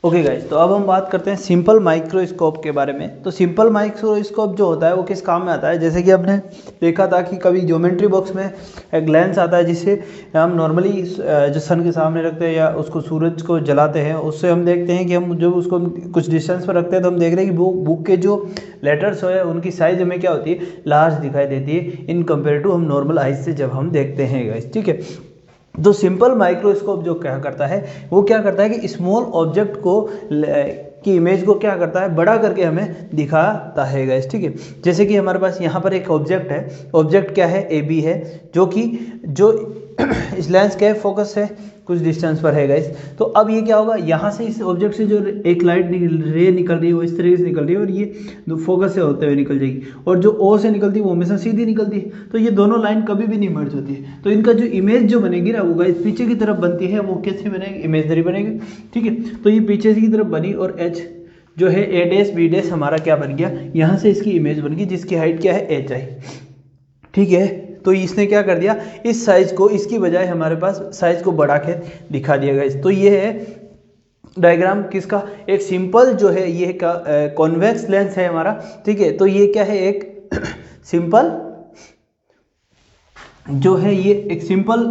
S1: ओके गाइस, तो अब हम बात करते हैं सिंपल माइक्रोस्कोप के बारे में। तो सिंपल माइक्रोस्कोप जो होता है वो किस काम में आता है, जैसे कि आपने देखा था कि कभी ज्योमेट्री बॉक्स में एक लेंस आता है जिससे हम नॉर्मली जो सन के सामने रखते हैं या उसको सूरज को जलाते हैं, उससे हम देखते हैं कि हम जब उसको कुछ डिस्टेंस पर रखते हैं तो हम देख रहे हैं कि वो बुक के जो लेटर्स है उनकी साइज हमें क्या होती है, लार्ज दिखाई देती है इन कंपेयर टू हम नॉर्मल आइज से जब हम देखते हैं गाइस, ठीक है। तो सिंपल माइक्रोस्कोप जो क्या करता है, वो क्या करता है कि स्मॉल ऑब्जेक्ट को की इमेज को क्या करता है, बड़ा करके हमें दिखाता है गाइस, ठीक है। जैसे कि हमारे पास यहाँ पर एक ऑब्जेक्ट है, ऑब्जेक्ट क्या है, ए बी है, जो इस लेंस के फोकस है कुछ डिस्टेंस पर है गाइस। तो अब ये क्या होगा, यहाँ से इस ऑब्जेक्ट से जो एक लाइट रे निकल रही है वो इस तरीके से निकल रही है और ये फोकस से होते हुए निकल जाएगी, और जो ओ से निकलती है वो हमेशा सीधी निकलती है। तो ये दोनों लाइन कभी भी नहीं मर्ज होती है। तो इनका जो इमेज जो बनेगी ना वो गाइस पीछे की तरफ बनती है, वो कैसे बनेगी, इमेजनरी बनेगी, ठीक है। तो ये पीछे की तरफ बनी और एच जो है ए डैश बी डैश हमारा क्या बन गया, यहाँ से इसकी इमेज बन गई जिसकी हाइट क्या है, एच आई, ठीक है। तो इसने क्या कर दिया, इस साइज को इसकी बजाय हमारे पास साइज को बढ़ा के दिखा दिया गया। तो ये है डायग्राम किसका, एक सिंपल जो है ये का कॉन्वेक्स लेंस है हमारा, ठीक है। तो ये क्या है, एक सिंपल जो है ये एक सिंपल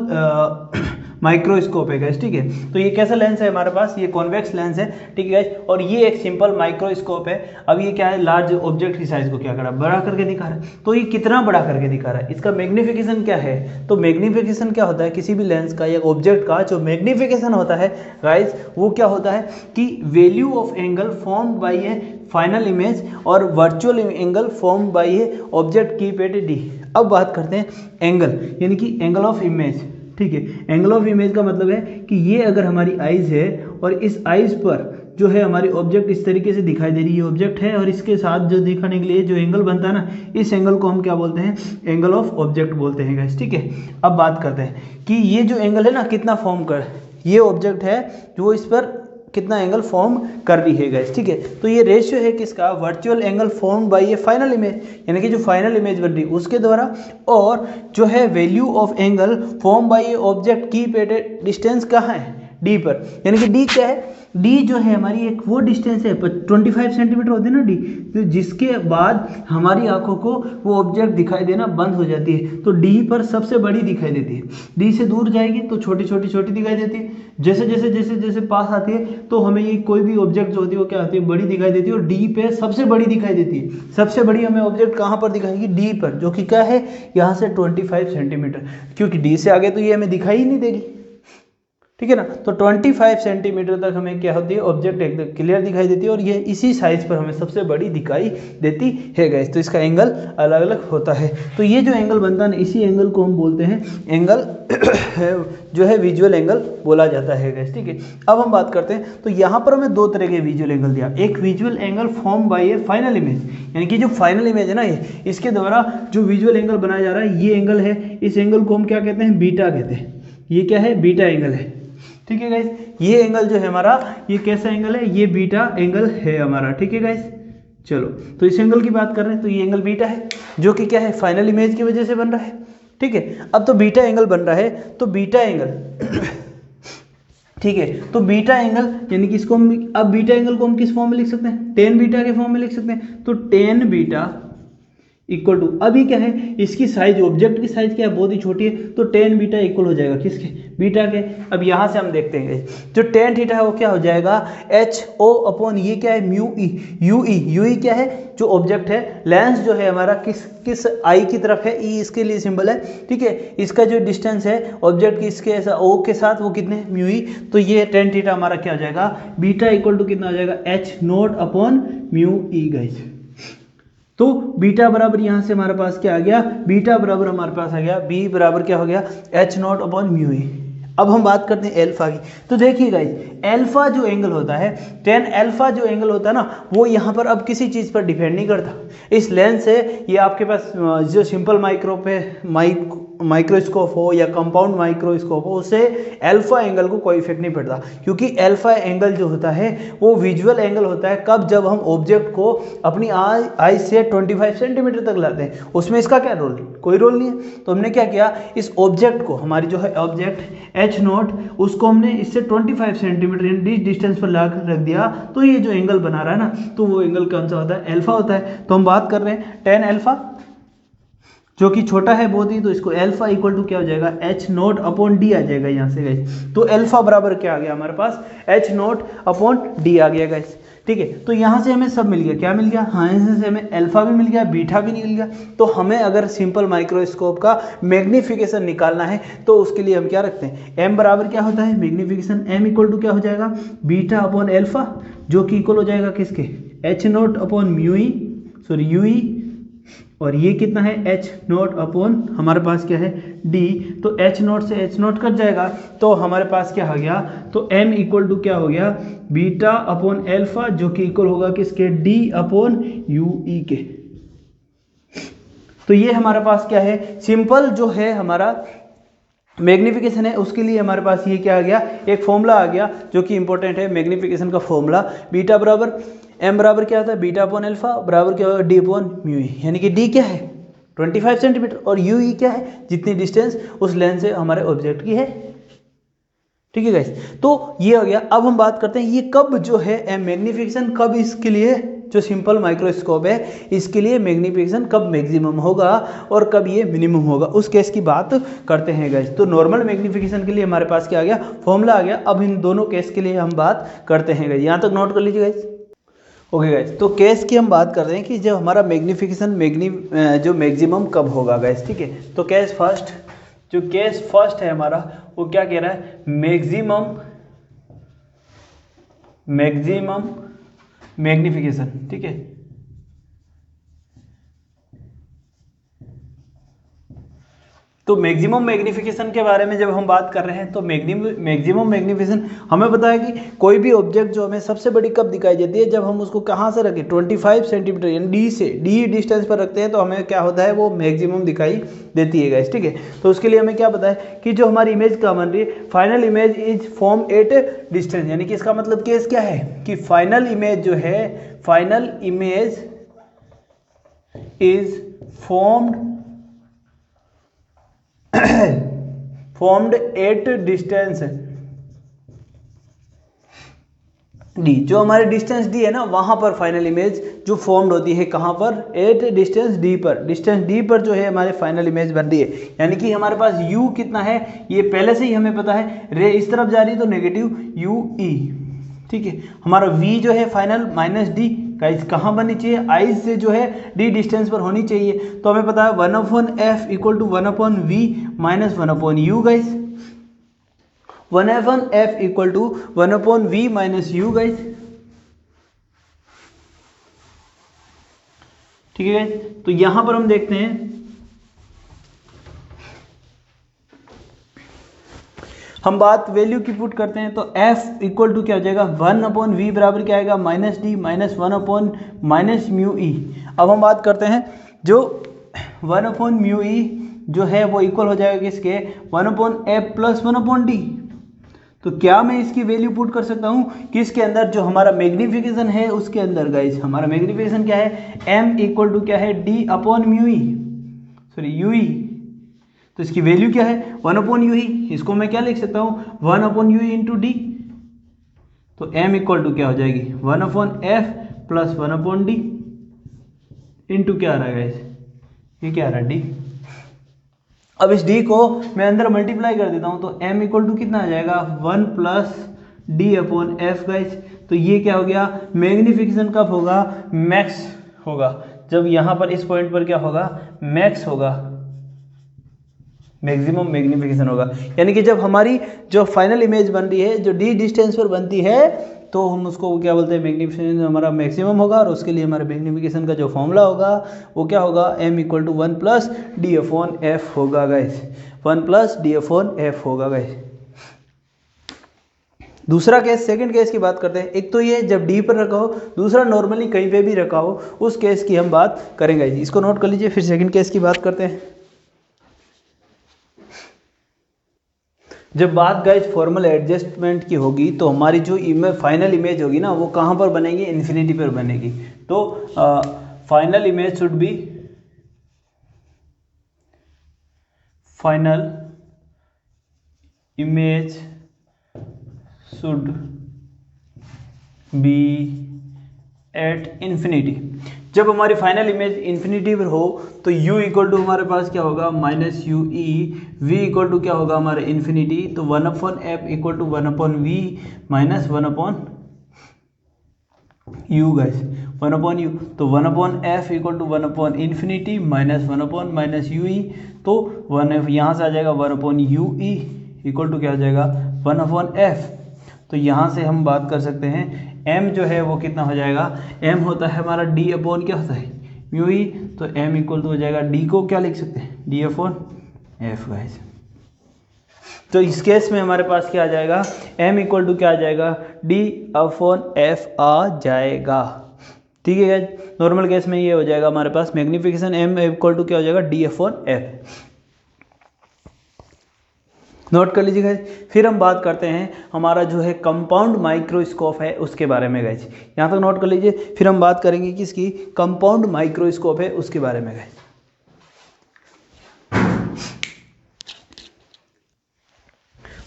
S1: माइक्रोस्कोप है गाइस, ठीक है। तो ये कैसा लेंस है हमारे पास, ये कॉन्वेक्स लेंस है, ठीक है गाइस। और ये एक सिंपल माइक्रोस्कोप है। अब ये क्या है, लार्ज ऑब्जेक्ट की साइज को क्या कर रहा है, बड़ा करके दिखा रहा है। तो ये कितना बड़ा करके दिखा रहा है, इसका मैग्निफिकेशन क्या है। तो मैग्निफिकेशन क्या होता है, किसी भी लेंस का या ऑब्जेक्ट का जो मैग्निफिकेशन होता है गाइस, वो क्या होता है कि value of angle formed by a final image और virtual angle formed by a object keep at D. अब बात करते हैं एंगल, यानी कि एंगल ऑफ इमेज, ठीक है। एंगल ऑफ इमेज का मतलब है कि ये अगर हमारी आइज है और इस आइज पर जो है हमारी ऑब्जेक्ट इस तरीके से दिखाई दे रही है, ऑब्जेक्ट है और इसके साथ जो दिखाने के लिए जो एंगल बनता है ना, इस एंगल को हम क्या बोलते हैं, एंगल ऑफ ऑब्जेक्ट बोलते हैं गाइस, ठीक है। अब बात करते हैं कि ये जो एंगल है ना कितना फॉर्म कर, ये ऑब्जेक्ट है जो इस पर कितना एंगल फॉर्म कर रही है गाइस, ठीक है। तो ये रेशियो है किसका, वर्चुअल एंगल फॉर्म बाय ये फाइनल इमेज, यानी कि जो फाइनल इमेज बन रही है उसके द्वारा, और जो है value of angle form by ये object keep at a distance कहाँ है, डी पर। यानी कि डी क्या है, डी जो है हमारी एक वो डिस्टेंस है 25 सेंटीमीटर होती है ना डी, तो जिसके बाद हमारी आंखों को वो ऑब्जेक्ट दिखाई देना बंद हो जाती है। तो डी पर सबसे बड़ी दिखाई देती है, डी से दूर जाएगी तो छोटी छोटी दिखाई देती है, जैसे जैसे जैसे जैसे पास आती है तो हमें ये कोई भी ऑब्जेक्ट जो होती है वो क्या होती है, बड़ी दिखाई देती है, और डी पे सबसे बड़ी दिखाई देती है। सबसे बड़ी हमें ऑब्जेक्ट कहाँ पर दिखाएगी, डी पर, जो कि क्या है यहाँ से 25 सेंटीमीटर, क्योंकि डी से आगे तो ये हमें दिखाई ही नहीं देगी, ठीक है ना। तो 25 सेंटीमीटर तक हमें क्या होती है, ऑब्जेक्ट एकदम क्लियर दिखाई देती है, और ये इसी साइज पर हमें सबसे बड़ी दिखाई देती है गाइस। तो इसका एंगल अलग अलग होता है। तो ये जो एंगल बनता है ना, इसी एंगल को हम बोलते हैं एंगल जो है विजुअल एंगल बोला जाता है गाइस, ठीक है। अब हम बात करते हैं, तो यहाँ पर हमें दो तरह के विजुअल एंगल दिया, एक visual angle form bye a final image, यानी कि जो फाइनल इमेज है ना ये, इसके द्वारा जो विजुअल एंगल बनाया जा रहा है, ये एंगल है, इस एंगल को हम क्या कहते हैं, बीटा कहते हैं। ये क्या है, बीटा एंगल है, ठीक है गाइस। ये एंगल जो है हमारा, ये कैसा एंगल है, ये बीटा एंगल है हमारा, ठीक है गाइस। चलो, तो इस एंगल की बात कर रहे हैं, तो ये एंगल बीटा है, जो कि क्या है, फाइनल इमेज की वजह से बन रहा है, ठीक है। अब तो बीटा एंगल बन रहा है, तो बीटा एंगल ठीक है, तो बीटा एंगल यानी कि इसको हम, अब बीटा एंगल को हम किस फॉर्म में लिख सकते हैं, टेन बीटा के फॉर्म में लिख सकते हैं। तो टेन बीटा इक्वल टू, अभी क्या है, इसकी साइज, ऑब्जेक्ट की साइज क्या है, बहुत ही छोटी है, तो टेन बीटा इक्वल हो जाएगा किसके, बीटा के। अब यहाँ से हम देखते हैं जो टेन थीटा है वो क्या हो जाएगा, एच ओ अपॉन ये क्या है, म्यू ई, यू ई क्या है, जो ऑब्जेक्ट है, लेंस जो है हमारा किस आई की तरफ है, ई इसके लिए सिंबल है, ठीक है। इसका जो डिस्टेंस है ऑब्जेक्ट की इसके ऐसा ओ के साथ, वो कितने, म्यू ई, तो ये टेन थीटा हमारा क्या हो जाएगा, बीटा इक्वल टू कितना हो जाएगा, H note upon mu E guys. तो बीटा बराबर यहाँ से हमारे पास क्या आ गया, बीटा बराबर हमारे पास आ गया, बी बराबर क्या हो गया, H not upon mu E. अब हम बात करते हैं एल्फा की। तो देखिए गाइस, एल्फा जो एंगल होता है, टेन एल्फा जो एंगल होता है ना, वो यहाँ पर अब किसी चीज़ पर डिपेंड नहीं करता। इस लेंस से ये आपके पास जो सिंपल माइक्रोस्कोप हो या कंपाउंड माइक्रोस्कोप हो, उससे अल्फा एंगल को कोई इफेक्ट नहीं पड़ता, क्योंकि अल्फा एंगल जो होता है वो विजुअल एंगल होता है कब, जब हम ऑब्जेक्ट को अपनी आई से 25 सेंटीमीटर तक लाते हैं। उसमें इसका क्या रोल, कोई रोल नहीं है। तो हमने क्या किया, इस ऑब्जेक्ट को, हमारी जो है ऑब्जेक्ट एच नोट, उसको हमने इससे 25 सेंटीमीटर डिस्टेंस पर ला कर रख दिया, तो ये जो एंगल बना रहा है ना, तो वो एंगल कौन सा होता है, अल्फा होता है। तो हम बात कर रहे हैं tan अल्फा, जो कि छोटा है बहुत ही, तो इसको अल्फा इक्वल टू क्या हो जाएगा, एच नोट अपॉन डी आ जाएगा यहाँ से गाइस। तो अल्फा बराबर क्या आ गया हमारे पास, एच नोट अपॉन डी आ गया गाइस, ठीक है। तो यहाँ से हमें सब मिल गया, क्या मिल गया, हाँ यहाँ से हमें अल्फा भी मिल गया, बीटा भी मिल गया। तो हमें अगर सिंपल माइक्रोस्कोप का मैग्नीफिकेशन निकालना है तो उसके लिए हम क्या रखते हैं, एम बराबर क्या होता है, मैग्नीफिकेशन एम इक्वल टू क्या हो जाएगा, बीटा अपॉन अल्फा, जो कि इक्वल हो जाएगा किसके, H note upon mu E, sorry you ई, और ये कितना है, एच नोट अपॉन हमारे पास क्या है, डी। तो एच नोट से एच नोट कट जाएगा, तो हमारे पास क्या आ गया, तो एम इक्वल टू क्या हो गया, बीटा अपॉन अल्फा, जो कि इक्वल होगा किसके, डी अपॉन यू ई के। तो ये हमारे पास क्या है, सिंपल जो है हमारा मैग्नीफिकेशन है, उसके लिए हमारे पास ये क्या आ गया, एक फॉर्मूला आ गया जो कि इंपॉर्टेंट है, मैग्नीफिकेशन का फॉर्मूला, बीटा बराबर एम बराबर क्या होता है, बीटा अपॉन अल्फा बराबर क्या होगा, डी अपॉन म्यू ई, यानी कि डी क्या है 25 सेंटीमीटर और यू ई क्या है, जितनी डिस्टेंस उस लेंस से हमारे ऑब्जेक्ट की है, ठीक है गाइस। तो ये हो गया। अब हम बात करते हैं ये कब जो है मैग्नीफिकेशन कब, इसके लिए जो सिंपल माइक्रोस्कोप है इसके लिए मैग्नीफिकेशन कब मैक्सिमम होगा और कब ये मिनिमम होगा, उस केस की बात करते हैं गाइस। तो नॉर्मल मैग्नीफिकेशन के लिए हमारे पास क्या आ गया, फॉर्मूला आ गया। अब इन दोनों केस के लिए हम बात करते हैं गाइस, यहाँ तक नोट कर लीजिए गाइस। ओके गाइस, तो केस की हम बात कर रहे हैं कि जब हमारा मैग्नीफिकेशन जो मैक्सिमम कब होगा गाइस, ठीक है। तो केस फर्स्ट है हमारा, वो क्या कह रहा है, मैक्सिमम मैग्नीफिकेशन, ठीक है। तो मैक्सिमम मैग्नीफिकेशन के बारे में जब हम बात कर रहे हैं तो मैक्सिमम मैग्नीफिकेशन हमें पता है कि कोई भी ऑब्जेक्ट जो हमें सबसे बड़ी कब दिखाई देती है, जब हम उसको कहाँ से रखें, 25 सेंटीमीटर यानी डी डिस्टेंस पर रखते हैं, तो हमें क्या होता है, वो मैक्सिमम दिखाई देती है गाइस, ठीक है। तो उसके लिए हमें क्या पता है कि जो हमारी इमेज क्या बन रही है, final image is form at distance, यानी कि इसका मतलब केस क्या है कि फाइनल इमेज जो है, final image is formed at distance D, जो हमारे डिस्टेंस डी है ना, वहां पर फाइनल इमेज जो फॉर्म्ड होती है, कहां पर, एट डिस्टेंस डी पर, डिस्टेंस डी पर जो है हमारे फाइनल इमेज बन रही है। यानी कि हमारे पास u कितना है, ये पहले से ही हमें पता है, रे इस तरफ जा रही है तो नेगेटिव यू ई, ठीक है। हमारा v जो है फाइनल माइनस डी, गाइस कहाँ बननी चाहिए, आई से जो है डी डिस्टेंस पर होनी चाहिए। तो हमें पता है 1/f equal to 1/v minus 1/u guys, 1/f equal to 1/v minus u guys, ठीक है गाइस। तो यहां पर हम देखते हैं, हम बात वैल्यू की पुट करते हैं, तो f इक्वल टू क्या हो जाएगा, 1/v बराबर क्या आएगा, माइनस डी माइनस 1/-μe। अब हम बात करते हैं जो 1/μe जो है वो इक्वल हो जाएगा किसके, 1/f प्लस 1/d। तो क्या मैं इसकी वैल्यू पुट कर सकता हूँ किसके अंदर, जो हमारा मैग्नीफिकेशन है उसके अंदर गाइस। हमारा मैग्नीफिकेशन क्या है, m इक्वल टू क्या है, d/μe, सॉरी ue। तो इसकी वैल्यू क्या है, 1/u, इसको मैं क्या लिख सकता हूँ, 1/u इंटू डी। तो m इक्वल टू क्या हो जाएगी, 1/f प्लस 1/d इंटू क्या आ रहा है गाइस, ये क्या आ रहा है, d। अब इस d को मैं अंदर मल्टीप्लाई कर देता हूँ, तो m इक्वल टू कितना आ जाएगा, 1 प्लस d/f गाइस। तो ये क्या हो गया, मैग्नीफिकेशन कब होगा, मैक्स होगा, जब यहाँ पर इस पॉइंट पर क्या होगा, मैक्स होगा, मैक्सिमम मैग्नीफिकेशन होगा। यानी कि जब हमारी जो फाइनल इमेज बन रही है, जो डी डिस्टेंस पर बनती है, तो हम उसको क्या बोलते हैं, मैग्नीफिकेशन हमारा मैक्सिमम होगा। और उसके लिए हमारे मैग्नीफिकेशन का जो फॉर्मूला होगा वो क्या होगा, m equal to 1 plus d/f होगा गाइस, 1 प्लस d/f होगा गाइस। दूसरा केस, सेकंड केस की बात करते हैं। एक तो ये जब डी पर रखा हो, दूसरा नॉर्मली कहीं पे भी रखा हो, उस केस की हम बात करेंगे। इसको नोट कर लीजिए, फिर सेकंड केस की बात करते हैं। जब बात गाइज फॉर्मल एडजस्टमेंट की होगी तो हमारी जो फाइनल इमेज होगी ना वो कहाँ पर बनेगी, इन्फिनिटी पर बनेगी। तो final image should be at infinity. जब हमारी फाइनल इमेज इन्फिनिटी पर हो तो u इक्वल टू हमारे पास क्या होगा, minus U E, v equal to क्या होगा हमारे इन्फिनिटी, तो 1/f equal to 1/v minus 1/u guys, 1/u, तो 1/f इक्वल टू 1/इन्फिनिटी माइनस 1/माइनस यू ई, तो 1 यहाँ से आ जाएगा 1/u ई इक्वल टू क्या हो जाएगा 1/f। तो यहाँ से हम बात कर सकते हैं m जो है वो कितना हो जाएगा, m होता है हमारा d अपॉन क्या होता है म्यू ई, तो m इक्वल टू हो जाएगा d को क्या लिख सकते हैं d अपॉन f गाइस। तो इस केस में हमारे पास क्या आ जाएगा, m इक्वल टू क्या आ जाएगा d अपॉन f आ जाएगा। ठीक है गाइस, नॉर्मल केस में ये हो जाएगा हमारे पास मैग्निफिकेशन m इक्वल टू क्या हो जाएगा d अपॉन f। नोट कर लीजिए गाइज। फिर हम बात करते हैं हमारा जो है कंपाउंड माइक्रोस्कोप है उसके बारे में गाइज, यहाँ तक नोट कर लीजिए। फिर हम बात करेंगे किसकी, कंपाउंड माइक्रोस्कोप है उसके बारे में गाइज।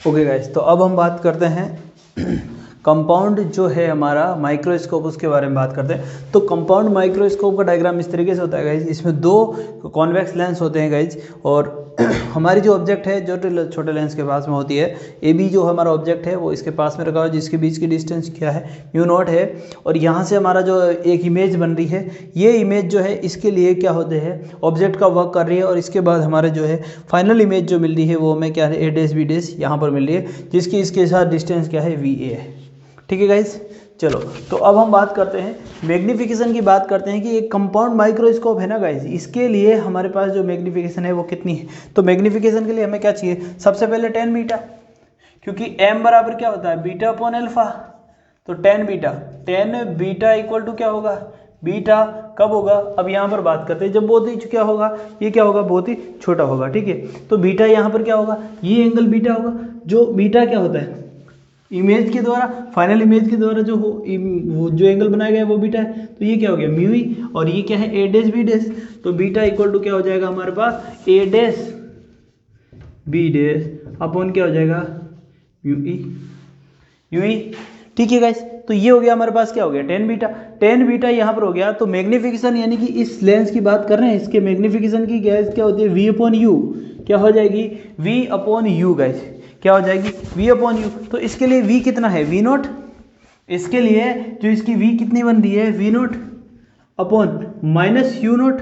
S1: ओके गाइज, तो अब हम बात करते हैं कंपाउंड जो है हमारा माइक्रोस्कोप उसके बारे में बात करते हैं। तो कंपाउंड माइक्रोस्कोप का डायग्राम इस तरीके से होता है गाइज, इसमें दो कॉन्वेक्स लेंस होते हैं गाइज, और हमारी जो ऑब्जेक्ट है जो छोटे लेंस के पास में होती है, ए बी जो हमारा ऑब्जेक्ट है वो इसके पास में रखा हुआ है, जिसके बीच की डिस्टेंस क्या है म्यू नॉट है, और यहाँ से हमारा जो एक इमेज बन रही है, ये इमेज जो है इसके लिए क्या होते हैं ऑब्जेक्ट का वर्क कर रही है, और इसके बाद हमारे जो है फाइनल इमेज जो मिल रही है वो हमें क्या है ए डैश बी डैश यहाँ पर मिल रही है, जिसकी इसके साथ डिस्टेंस क्या है वी ए है। ठीक है गाइस, चलो तो अब हम बात करते हैं मैग्निफिकेशन की, बात करते हैं कि एक कंपाउंड माइक्रोस्कोप है ना गाइस, इसके लिए हमारे पास जो मैग्निफिकेशन है वो कितनी है। तो मैग्निफिकेशन के लिए हमें क्या चाहिए, सबसे पहले 10 बीटा, क्योंकि m बराबर क्या होता है बीटा अपॉन अल्फा, तो 10 बीटा इक्वल टू क्या होगा, बीटा कब होगा, अब यहाँ पर बात करते हैं जब बहुत ही क्या होगा, ये क्या होगा बहुत ही छोटा होगा। ठीक है, तो बीटा यहाँ पर क्या होगा, ये एंगल बीटा होगा, जो बीटा क्या होता है इमेज के द्वारा, फाइनल इमेज के द्वारा जो वो जो एंगल बनाया गया है वो बीटा है, तो ये क्या हो गया म्यू ई, और ये क्या है ए डैश बी डैश, तो बीटा इक्वल टू क्या हो जाएगा हमारे पास ए डैश बी डैश अपॉन क्या हो जाएगा म्यू ई। ठीक है गाइस, तो ये हो गया हमारे पास क्या हो गया 10 बीटा यहाँ पर हो गया। तो मैग्निफिकेशन यानी कि इस लेंस की बात कर रहे हैं, इसके मैग्निफिकेशन की गैस क्या होती है वी अपॉन यू, क्या हो जाएगी वी अपॉन यू गाइस, क्या हो जाएगी v अपॉन यू। तो इसके लिए v कितना है v नॉट, इसके लिए जो इसकी v कितनी बन रही है v not upon minus U not,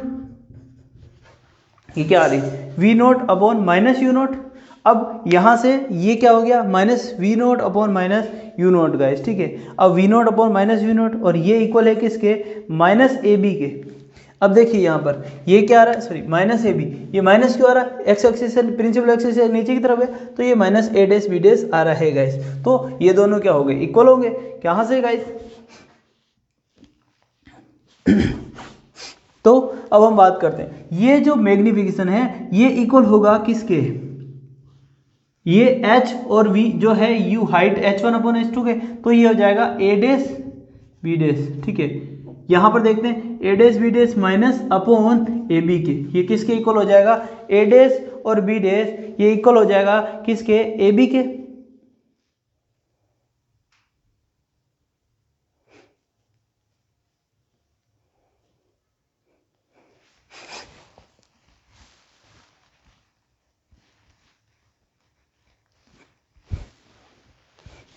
S1: ये क्या आ रही v not upon minus U not. अब यहाँ से ये क्या हो गया minus V not upon minus U not guys. ठीक है, अब V not upon minus U not, और ये इक्वल है किसके माइनस ए बी के। अब देखिए यहाँ पर ये क्या आ रहा है, सॉरी माइनस ए बी, ये माइनस क्यों आ रहा है, एक्स एक्सिस से प्रिंसिपल एक्सिस से नीचे की तरफ है, तो ये minus A dash B dash आ रहा है गाइस। तो ये दोनों क्या हो गए इक्वल हो गए, कहाँ से गाइस तो अब हम बात करते हैं, ये जो मैग्निफिकेशन है ये इक्वल होगा किसके, ये h और v जो है u height h1 upon h2 के, तो ये हो जाएगा a डैश b डैश। ठीक है, यहाँ पर देखते हैं a dash b dash minus upon A B के, ये किसके इक्वल हो जाएगा a डैश और b डैश, ये इक्वल हो जाएगा किसके ए बी के।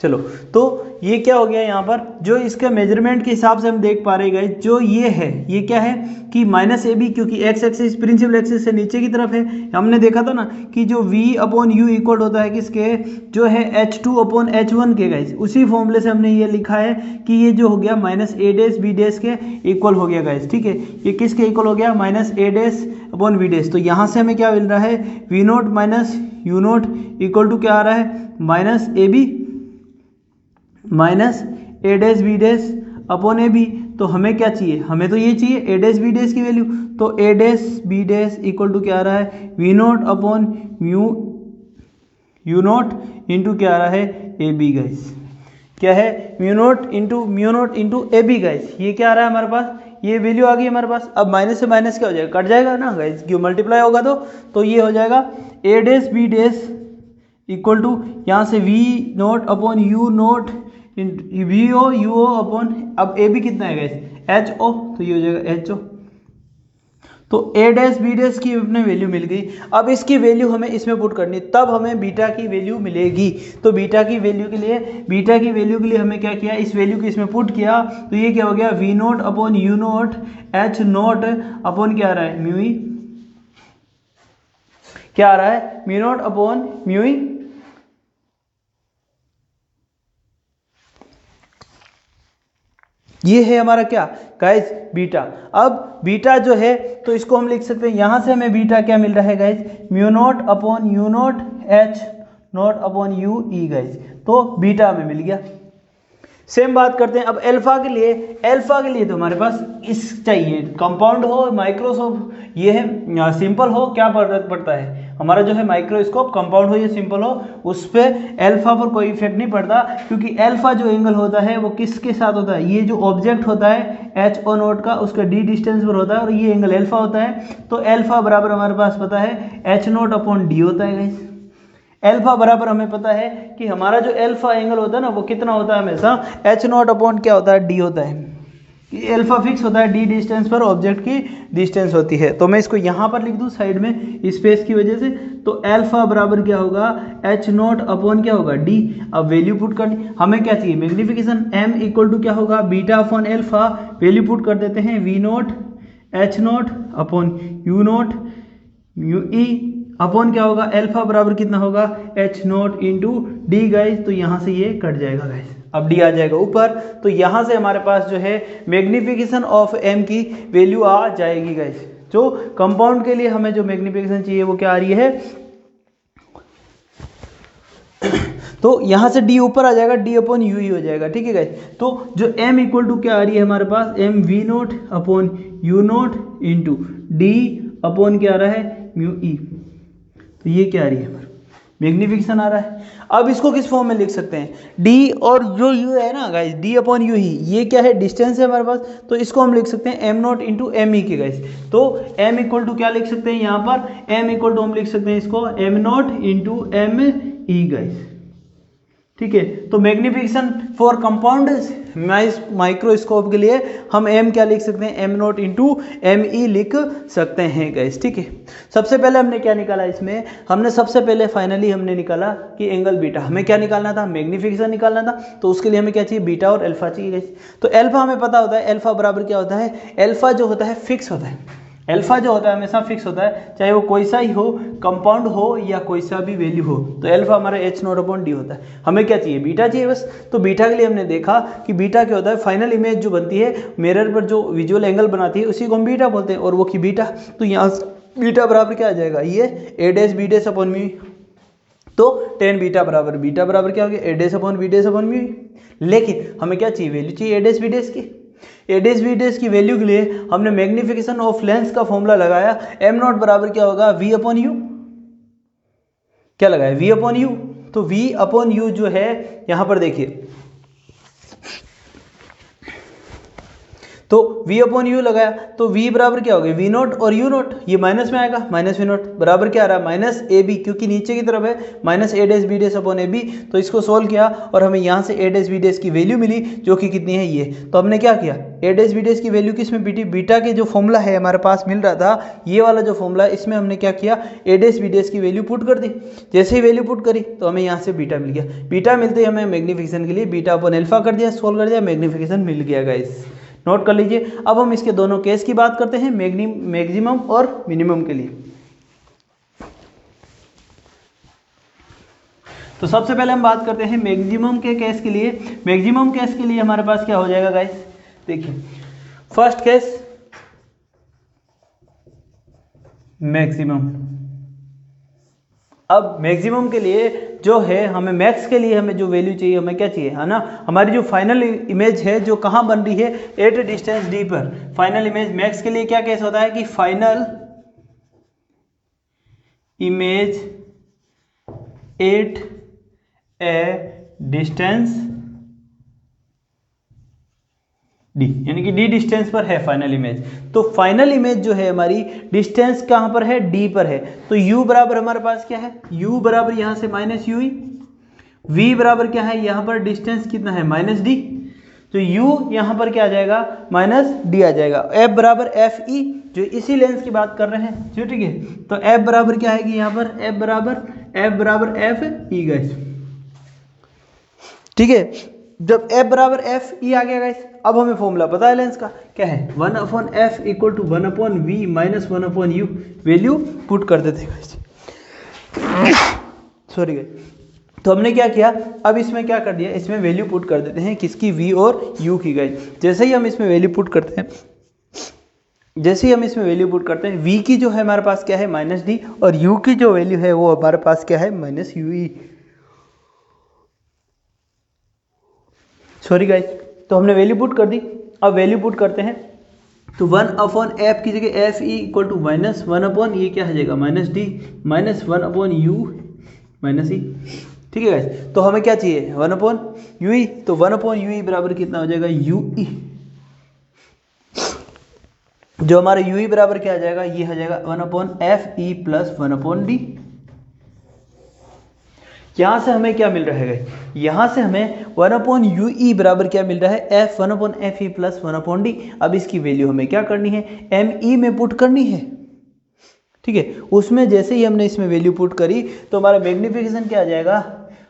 S1: चलो तो ये क्या हो गया यहाँ पर, जो इसका मेजरमेंट के हिसाब से हम देख पा रहे हैं जो ये है ये क्या है कि माइनस ए बी, क्योंकि एक्स एक्सिस प्रिंसिपल एक्सिस से नीचे की तरफ है। हमने देखा था ना कि जो v अपॉन यू इक्वल होता है किसके, जो है h2 अपॉन h1 के गाइस, उसी फॉर्मूले से हमने ये लिखा है कि ये जो हो गया minus A dash B dash के इक्वल हो गया गाइस। ठीक है, ये किसके इक्वल हो गया minus A dash upon B dash. तो यहाँ से हमें क्या मिल रहा है V naught minus U naught equal to क्या आ रहा है minus A B minus A dash B dash upon A B. तो हमें क्या चाहिए, हमें तो ये चाहिए ए डैश बी डैश की वैल्यू, तो A dash B dash equal to क्या आ रहा है V note upon mu you not into क्या आ रहा है ए बी गाइस, क्या है mu not into A B guys, ये क्या आ रहा है हमारे पास, ये वैल्यू आ गई हमारे पास। अब माइनस से माइनस क्या हो जाएगा, कट जाएगा ना गाइस, क्यों मल्टीप्लाई होगा तो ये हो जाएगा A dash B dash equal to यहाँ से V not upon U naught V O U O upon, अब ए बी कितना है गाइस एच ओ, तो ये हो जाएगा एच ओ। तो ए डैश बी डैश की अपने वैल्यू मिल गई। अब इसकी वैल्यू हमें इसमें पुट करनी, तब हमें बीटा की वैल्यू मिलेगी। तो बीटा की वैल्यू के लिए हमें क्या किया, इस वैल्यू को इसमें पुट किया, तो ये क्या हो गया V not upon U not H not upon क्या आ रहा है म्यू ई, क्या आ रहा है mu not upon mu E, ये है हमारा क्या गाइज बीटा। अब बीटा जो है तो इसको हम लिख सकते हैं, यहां से हमें बीटा क्या मिल रहा है guys, mu naught upon U not H not upon you E guys, तो बीटा हमें मिल गया। सेम बात करते हैं अब अल्फा के लिए तो हमारे पास इस चाहिए कंपाउंड हो माइक्रोस्कोप, ये है सिंपल हो, क्या फर्क पड़ता है हमारा जो है माइक्रोस्कोप कंपाउंड हो या सिंपल हो, उस पर अल्फा पर कोई इफेक्ट नहीं पड़ता, क्योंकि अल्फा जो एंगल होता है वो किसके साथ होता है, ये जो ऑब्जेक्ट होता है एच ओ नोट का उसका डी डिस्टेंस पर होता है और ये एंगल अल्फा होता है। तो अल्फा बराबर हमारे पास पता है एच नोट अपॉन डी होता है गाइस। अल्फा बराबर हमें पता है कि हमारा जो अल्फा एंगल होता है ना वो कितना होता है हमेशा एच नॉट अपॉन क्या होता है डी होता है, ये अल्फा फिक्स होता है डी डिस्टेंस पर ऑब्जेक्ट की डिस्टेंस होती है। तो मैं इसको यहाँ पर लिख दूँ साइड में स्पेस की वजह से, तो अल्फा बराबर क्या होगा एच नॉट अपॉन क्या होगा डी। अब वैल्यू पुट करनी, हमें क्या चाहिए मैग्निफिकेशन, एम इक्वल टू क्या होगा beta upon alpha, value put कर देते हैं V not H not upon U not mu E upon क्या होगा अल्फा बराबर कितना होगा H not into D guys, तो यहाँ से ये कट जाएगा गाइज, अब डी आ जाएगा ऊपर, तो यहाँ से हमारे पास जो है मैग्निफिकेशन ऑफ एम की वैल्यू आ जाएगी गाइज। जो कंपाउंड के लिए हमें जो मैग्निफिकेशन चाहिए वो क्या आ रही है, तो यहाँ से डी ऊपर आ जाएगा, डी अपॉन यू ही हो जाएगा, ठीक है गाइज। तो जो m इक्वल टू क्या आ रही है हमारे पास m V note upon U not into D upon क्या आ रहा है म्यू ई, तो ये क्या आ रही है हमारा मैग्निफिकेशन आ रहा है। अब इसको किस फॉर्म में लिख सकते हैं, d और जो u है ना गाइज d अपॉन यू ही, ये क्या है डिस्टेंस है हमारे पास, तो इसको हम लिख सकते हैं m not into M E के गाइज। तो m इक्वल टू क्या लिख सकते हैं यहाँ पर m इक्वल टू हम लिख सकते हैं इसको m not into M E guys, ठीक है। तो मैग्निफिकेशन फॉर कंपाउंड माइक्रोस्कोप के लिए हम m क्या लिख सकते हैं m not into M E लिख सकते हैं गाइस, ठीक है। सबसे पहले हमने क्या निकाला इसमें, हमने सबसे पहले फाइनली हमने निकाला कि एंगल बीटा, हमें क्या निकालना था मैग्निफिकेशन निकालना था, तो उसके लिए हमें क्या चाहिए बीटा और अल्फा चाहिए गाइस। तो अल्फा हमें पता होता है, अल्फा बराबर क्या होता है, अल्फा जो होता है फिक्स होता है, अल्फा जो होता है हमेशा फिक्स होता है, चाहे वो कोई सा ही हो कंपाउंड हो या कोई सा भी वैल्यू हो। तो अल्फा हमारा एच नॉट अपॉन डी होता है, हमें क्या चाहिए बीटा चाहिए बस। तो बीटा के लिए हमने देखा कि बीटा क्या होता है, फाइनल इमेज जो बनती है मिरर पर जो विजुअल एंगल बनाती है उसी को हम बीटा बोलते हैं, और वो की बीटा। तो यहाँ बीटा बराबर क्या आ जाएगा, ये A dash B dash upon mu, तो टेन बीटा बराबर क्या हो गया A dash upon B dash upon mu. लेकिन हमें क्या चाहिए वैल्यू चाहिए ए डैश बी डैश की, ए डैश बी डैश की वैल्यू के लिए हमने मैग्निफिकेशन ऑफ लेंस का फॉर्मूला लगाया, एम नॉट बराबर क्या होगा वी अपॉन यू, क्या लगाया वी अपॉन यू। तो वी अपॉन यू जो है यहां पर देखिए, तो v अपॉन यू लगाया, तो v बराबर क्या हो गया वी नोट और यू नोट, ये माइनस में आएगा माइनस वी नोट बराबर क्या आ रहा है माइनस ए बी, क्योंकि नीचे की तरफ है minus A dash B dash upon A B. तो इसको सोल्व किया और हमें यहाँ से ए डैश बी डैश की वैल्यू मिली जो कि कितनी है ये। तो हमने क्या किया ए डैश बी डैश की वैल्यू किसमें बीटी बीटा के जो फॉर्मूला है हमारे पास मिल रहा था, ये वाला जो फॉर्मूला है इसमें हमने क्या किया ए डैश बी डैश की वैल्यू पुट कर दी। जैसे ही वैल्यू पुट करी तो हमें यहाँ से बीटा मिल गया, बीटा मिलते ही हमें मैग्निफिकेशन के लिए बीटा अपॉन अल्फा कर दिया, सोल्व कर दिया, मैग्निफिकेशन मिल गया गाइस, नोट कर लीजिए। अब हम इसके दोनों केस की बात करते हैं, मैक्सिमम और मिनिमम के लिए। तो सबसे पहले हम बात करते हैं मैक्सिमम के केस के लिए। मैक्सिमम केस के लिए हमारे पास क्या हो जाएगा गाइस, देखिए फर्स्ट केस मैक्सिमम। अब मैक्सिमम के लिए जो है हमें मैक्स के लिए हमें जो वैल्यू चाहिए, हमें क्या चाहिए है ना, हमारी जो फाइनल इमेज है जो कहाँ बन रही है एट डिस्टेंस डी पर, फाइनल इमेज मैक्स के लिए क्या केस होता है कि final image at a distance D, यानी कि डी डिस्टेंस पर है फाइनल इमेज। तो फाइनल इमेज जो है हमारी डिस्टेंस कहाँ पर है, डी पर है। तो u बराबर हमारे पास क्या है, u बराबर यहाँ से माइनस यू, v बराबर क्या है, यहाँ पर डिस्टेंस कितना है माइनस डी, तो u यहाँ पर क्या आ जाएगा माइनस डी आ जाएगा। f बराबर एफ ई, जो इसी लेंस की बात कर रहे हैं जो, ठीक है। तो f बराबर क्या आएगी यहाँ पर, f बराबर एफ ई गाइस, ठीक है। जब f बराबर एफ ई आ गया गाइस, अब हमें फॉर्मूला पता है लेंस का, क्या है 1/f equal to 1/v minus 1/u, value put कर देते हैं गाइस, सॉरी गाइस। तो हमने क्या किया, अब इसमें क्या कर दिया, इसमें वैल्यू पुट कर देते हैं किसकी, v और u की गाइस। जैसे ही हम इसमें वैल्यू पुट करते हैं, v की जो है हमारे पास क्या है माइनस डी, और u की जो वैल्यू है वो हमारे पास क्या है माइनस यू ई, सॉरी गाइस। तो हमने वैल्यू पुट कर दी, अब वैल्यू पुट करते हैं, तो 1/f की जगह F E equal to minus 1/, ये क्या हो जाएगा minus D minus 1/u minus E, ठीक है गाइस। तो हमें क्या चाहिए 1/u, तो 1/u बराबर कितना हो जाएगा u ई, जो हमारा u ई बराबर क्या आ जाएगा, ये हो जाएगा 1/f ई प्लस 1/d। यहाँ से हमें क्या मिल रहा है, यहाँ से हमें 1/u बराबर क्या मिल रहा है, f 1/f E plus 1/d। अब इसकी वैल्यू हमें क्या करनी है, m में पुट करनी है, ठीक है। उसमें जैसे ही हमने इसमें वैल्यू पुट करी तो हमारा मैग्निफिकेशन क्या आ जाएगा,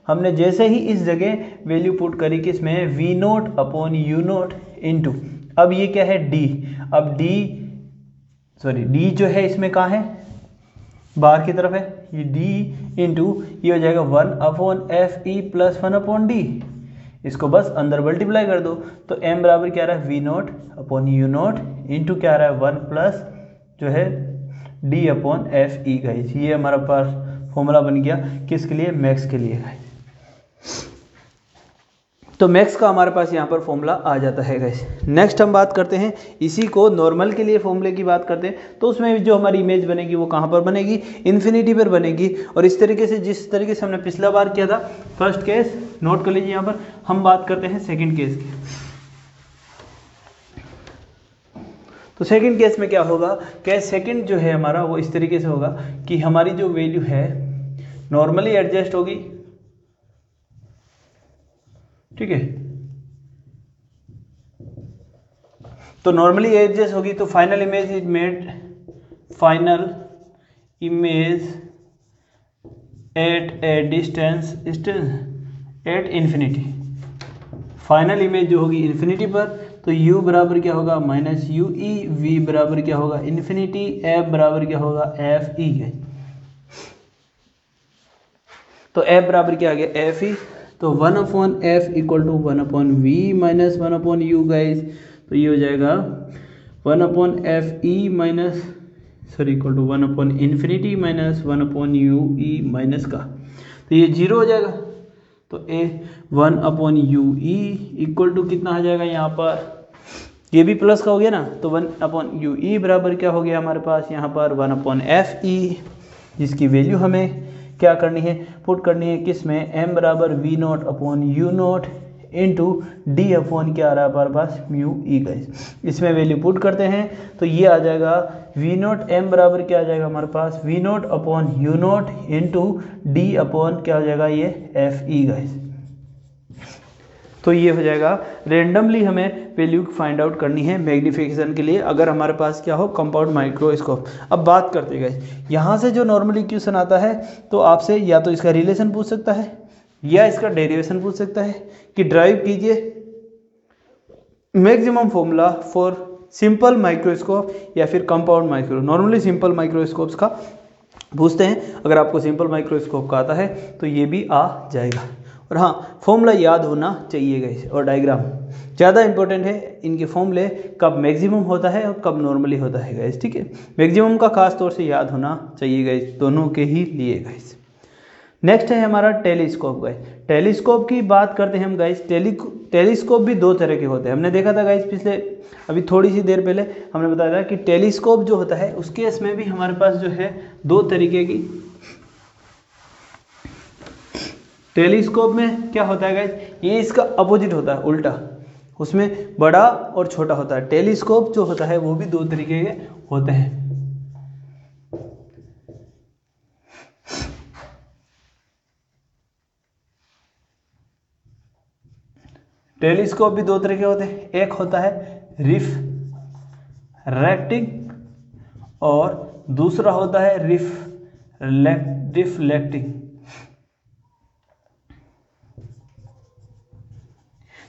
S1: हमने जैसे ही इस जगह वैल्यू पुट करी किसमें, v0/u0 इंटू, अब ये क्या है d, अब d जो है इसमें कहाँ है, बाहर की तरफ है, ये d इंटू ये हो जाएगा 1/f ई प्लस 1/d, इसको बस अंदर मल्टीप्लाई कर दो। तो m बराबर क्या आ रहा है, v0/u0 इंटू क्या आ रहा है 1 प्लस जो है d/f ई गाइस। ये हमारा पास फॉर्मूला बन गया किसके लिए, मैक्स के लिए गाइस। तो मैक्स का हमारे पास यहाँ पर फॉर्मूला आ जाता है गाइस। नेक्स्ट हम बात करते हैं, इसी को नॉर्मल के लिए फॉर्मूले की बात करते हैं, तो उसमें जो हमारी इमेज बनेगी वो कहाँ पर बनेगी, इन्फिनिटी पर बनेगी। और इस तरीके से जिस तरीके से हमने पिछला बार किया था, फर्स्ट केस नोट कर लीजिए, यहाँ पर हम बात करते हैं सेकेंड केस की। तो सेकेंड केस में क्या होगा, केस सेकेंड जो है हमारा वो इस तरीके से होगा कि हमारी जो वैल्यू है नॉर्मली एडजस्ट होगी, ठीक है। तो नॉर्मली एडजस्ट होगी, तो final image is made, final image at a distance at infinity, final image जो होगी इन्फिनिटी पर, तो u बराबर क्या होगा माइनस यू ई, v बराबर क्या होगा इन्फिनिटी, f बराबर क्या होगा एफ ई है। तो f बराबर क्या आ गया एफ ई, तो 1/f equal to 1/v minus 1/u guys. तो ये हो जाएगा 1/f E minus equal to 1/infinity minus 1/u E minus का, तो ये 0 हो जाएगा। तो ए 1/u ई इक्वल टू कितना आ जाएगा, यहाँ पर ये भी प्लस का हो गया ना, तो 1/u ई बराबर क्या हो गया हमारे पास यहाँ पर 1/f ई, जिसकी वैल्यू हमें क्या करनी है, पुट करनी है किस में, m बराबर v0/u0 इंटू डी अपॉन क्या आ रहा है हमारे पास म्यू ई गाइस। इसमें वैल्यू पुट करते हैं तो ये आ जाएगा v0 m बराबर क्या आ जाएगा हमारे पास v0/u0 इंटू डी अपॉन क्या हो जाएगा ये एफ ई गाइस। तो ये हो जाएगा, रेंडमली हमें वैल्यू फाइंड आउट करनी है मैग्नीफिकेशन के लिए, अगर हमारे पास क्या हो कंपाउंड माइक्रोस्कोप। अब बात करते हैं गाइस, यहाँ से जो नॉर्मली क्वेश्चन आता है तो आपसे या तो इसका रिलेशन पूछ सकता है या इसका डेरिवेशन पूछ सकता है कि ड्राइव कीजिए maximum formula for simple microscope या फिर compound micro. Normally simple microscopes का पूछते हैं, अगर आपको सिंपल माइक्रोस्कोप का आता है तो ये भी आ जाएगा। और हाँ, फॉर्मूला याद होना चाहिए गाइस, और डायग्राम ज़्यादा इंपॉर्टेंट है। इनके फॉर्मूले कब मैक्सिमम होता है और कब नॉर्मली होता है गाइस, ठीक है। मैक्सिमम का खास तौर से याद होना चाहिए गाइस, दोनों के ही लिए गाइस। नेक्स्ट है हमारा टेलीस्कोप गाइस। टेलीस्कोप की बात करते हैं हम गाइस। टेलीस्कोप भी दो तरह के होते हैं, हमने देखा था गाइस पिछले अभी थोड़ी सी देर पहले हमने बताया था कि टेलीस्कोप जो होता है उसके इसमें भी हमारे पास जो है दो तरीके की टेलीस्कोप में क्या होता है गाइस, ये इसका अपोजिट होता है, उल्टा, उसमें बड़ा और छोटा होता है। टेलीस्कोप जो होता है वो भी दो तरीके के होते हैं। टेलीस्कोप भी दो तरह के होते हैं, एक होता है रिफ्रैक्टिंग और दूसरा होता है रिफ्लेक्टिंग।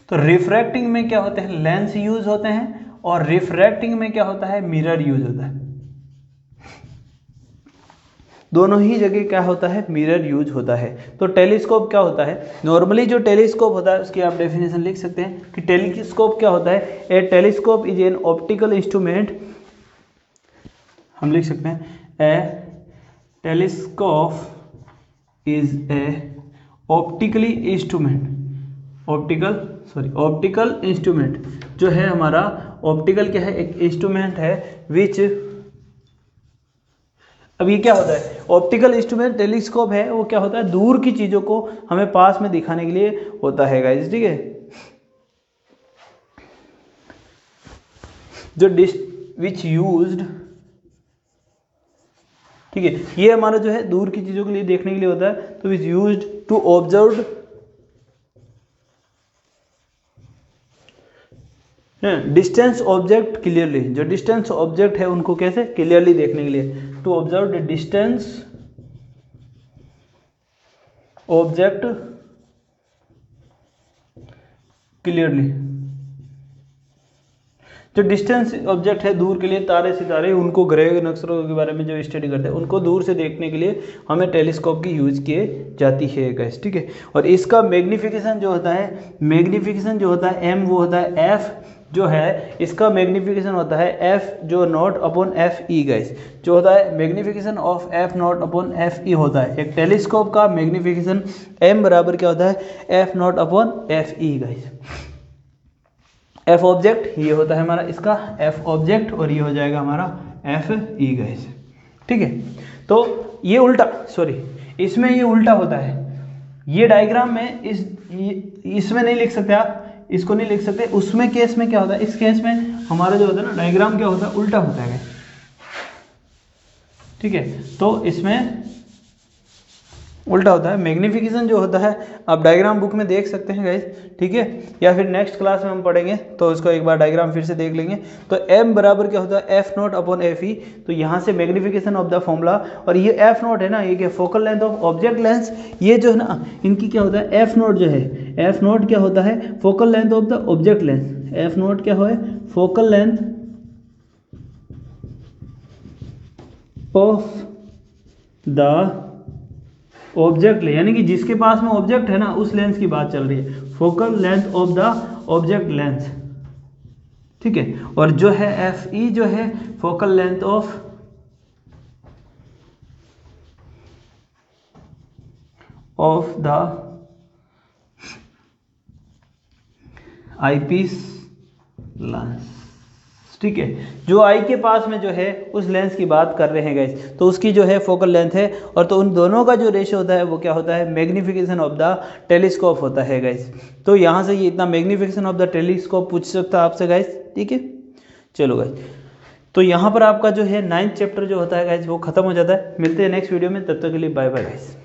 S1: तो रिफ्रैक्टिंग में क्या होते हैं, लेंस यूज होते हैं, और रिफ्रैक्टिंग में क्या होता है, मिरर यूज होता है। दोनों ही जगह क्या होता है, मिरर यूज होता है। तो टेलीस्कोप क्या होता है, नॉर्मली जो टेलीस्कोप होता है उसकी आप डेफिनेशन लिख सकते हैं कि टेलीस्कोप क्या होता है, a telescope is an optical instrument, हम लिख सकते हैं a telescope is a optically instrument, optical instrument जो है हमारा, ऑप्टिकल क्या है, एक इंस्ट्रूमेंट है विच, अब ये क्या होता है, ऑप्टिकल इंस्ट्रूमेंट टेलीस्कोप है, वो क्या होता है, दूर की चीजों को हमें पास में दिखाने के लिए होता है गाइस, ठीक है। जो विच यूज्ड, ठीक है, ये हमारा जो है दूर की चीजों के लिए देखने के लिए होता है, तो which used to observe distance object clearly, जो डिस्टेंस ऑब्जेक्ट है उनको कैसे क्लियरली देखने के लिए, to observe the distance object clearly. जो डिस्टेंस ऑब्जेक्ट है दूर के लिए, तारे सितारे, उनको ग्रह नक्षत्रों के बारे में जो स्टडी करते हैं उनको दूर से देखने के लिए हमें टेलीस्कोप की यूज किए जाती है गाइस, ठीक है। और इसका मैग्निफिकेशन जो होता है, मैग्निफिकेशन जो होता है एम, वो होता है एफ जो है, इसका मैग्निफिकेशन होता है एफ जो not upon F E guys, जो होता है magnification of F not upon F E होता है। एक टेलीस्कोप का मैग्निफिकेशन एम बराबर क्या होता है, F not upon F E guys. F object ये होता है हमारा इसका एफ ऑब्जेक्ट, और ये हो जाएगा हमारा एफ ई गाइस, ठीक है। तो ये उल्टा, सॉरी इसमें ये उल्टा होता है, ये डायग्राम में इसमें नहीं लिख सकते आप, इसको नहीं लिख सकते, उसमें केस में क्या होता है, इस केस में हमारा जो होता है ना डायग्राम क्या होता है, उल्टा होता है, ठीक है। तो इसमें उल्टा होता है। मैग्निफिकेशन जो होता है आप डायग्राम बुक में देख सकते हैं गाइस, ठीक है, या फिर नेक्स्ट क्लास में हम पढ़ेंगे तो उसको एक बार डायग्राम फिर से देख लेंगे। तो m बराबर क्या होता है, F not upon F E, तो यहाँ से मैग्निफिकेशन ऑफ द फॉर्मूला, और ये एफ नॉट है ना, ये क्या focal length of object lens, ये जो है ना इनकी क्या होता है, एफ नॉट जो है, एफ नॉट क्या होता है, focal length of the object lens, F not क्या है, focal length of the object ले, यानी कि जिसके पास में ऑब्जेक्ट है ना उस लेंस की बात चल रही है, focal length of the object lens, ठीक है। और जो है एफ ई जो है focal length of the eyepiece lens, ठीक है। जो आई के पास में जो है उस लेंस की बात कर रहे हैं गाइस, तो उसकी जो है फोकल लेंथ है, और तो उन दोनों का जो रेशियो होता है वो क्या होता है, मैग्निफिकेशन ऑफ द टेलीस्कोप होता है गाइस। तो यहाँ से ये इतना मैग्निफिकेशन ऑफ द टेलीस्कोप पूछ सकता है आपसे गाइस, ठीक है। चलो गाइस, तो यहाँ पर आपका जो है 9th चैप्टर जो होता है गाइस वो खत्म हो जाता है। मिलते हैं नेक्स्ट वीडियो में, तब तक के लिए बाय बाय गाइस।